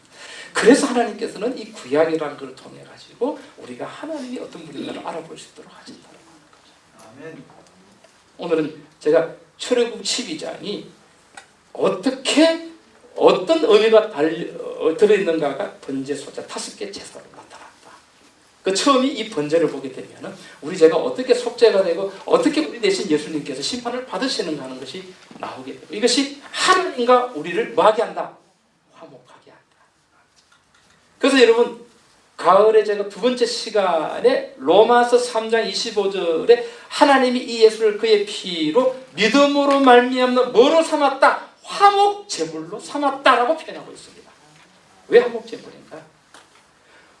그래서 하나님께서는 이 구약이라는 걸 통해 가지고 우리가 하나님이 어떤 분인가를 알아볼 수 있도록 하신다는 거죠. 아멘. 오늘은 제가 출애굽 12장이 어떻게 어떤 의미가 들어있는가가 번제 소자 5개 제사로 나타났다. 그 처음이 이 번제를 보게 되면 우리 제가 어떻게 속죄가 되고 어떻게 우리 대신 예수님께서 심판을 받으시는가 하는 것이 나오게 되고 이것이 하나님과 우리를 뭐하게 한다? 화목하게 한다. 그래서 여러분 가을에 제가 2번째 시간에 로마서 3장 25절에 하나님이 이 예수를 그의 피로 믿음으로 말미암는 뭐로 삼았다? 화목 제물로 삼았다라고 표현하고 있습니다. 왜 화목 제물인가?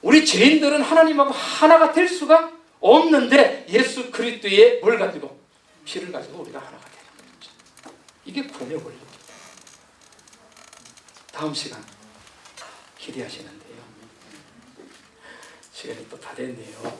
우리 죄인들은 하나님하고 하나가 될 수가 없는데 예수 그리스도의 뭘 가지고? 피를 가지고 우리가 하나가 되는 거죠. 이게 구원의 원리입니다. 다음 시간 기대하시는데요. 시간이 또 다 됐네요.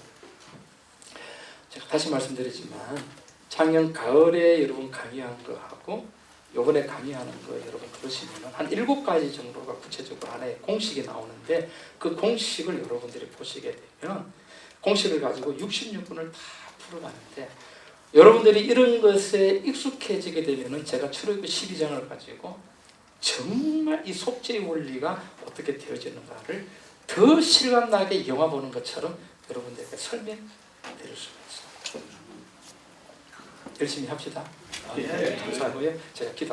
제가 다시 말씀드리지만 작년 가을에 여러분 강의한 거하고 요번에 강의하는 거 여러분 들으시면 한 7가지 정도가 구체적으로 하나의 공식이 나오는데 그 공식을 여러분들이 보시게 되면 공식을 가지고 66분을 다 풀어가는데 여러분들이 이런 것에 익숙해지게 되면 제가 출애굽 12장을 가지고 정말 이 속죄의 원리가 어떻게 되어지는가를 더 실감나게 영화 보는 것처럼 여러분들에게 설명드릴 수가 있습니다. 열심히 합시다. 감사하고요. 제가 기도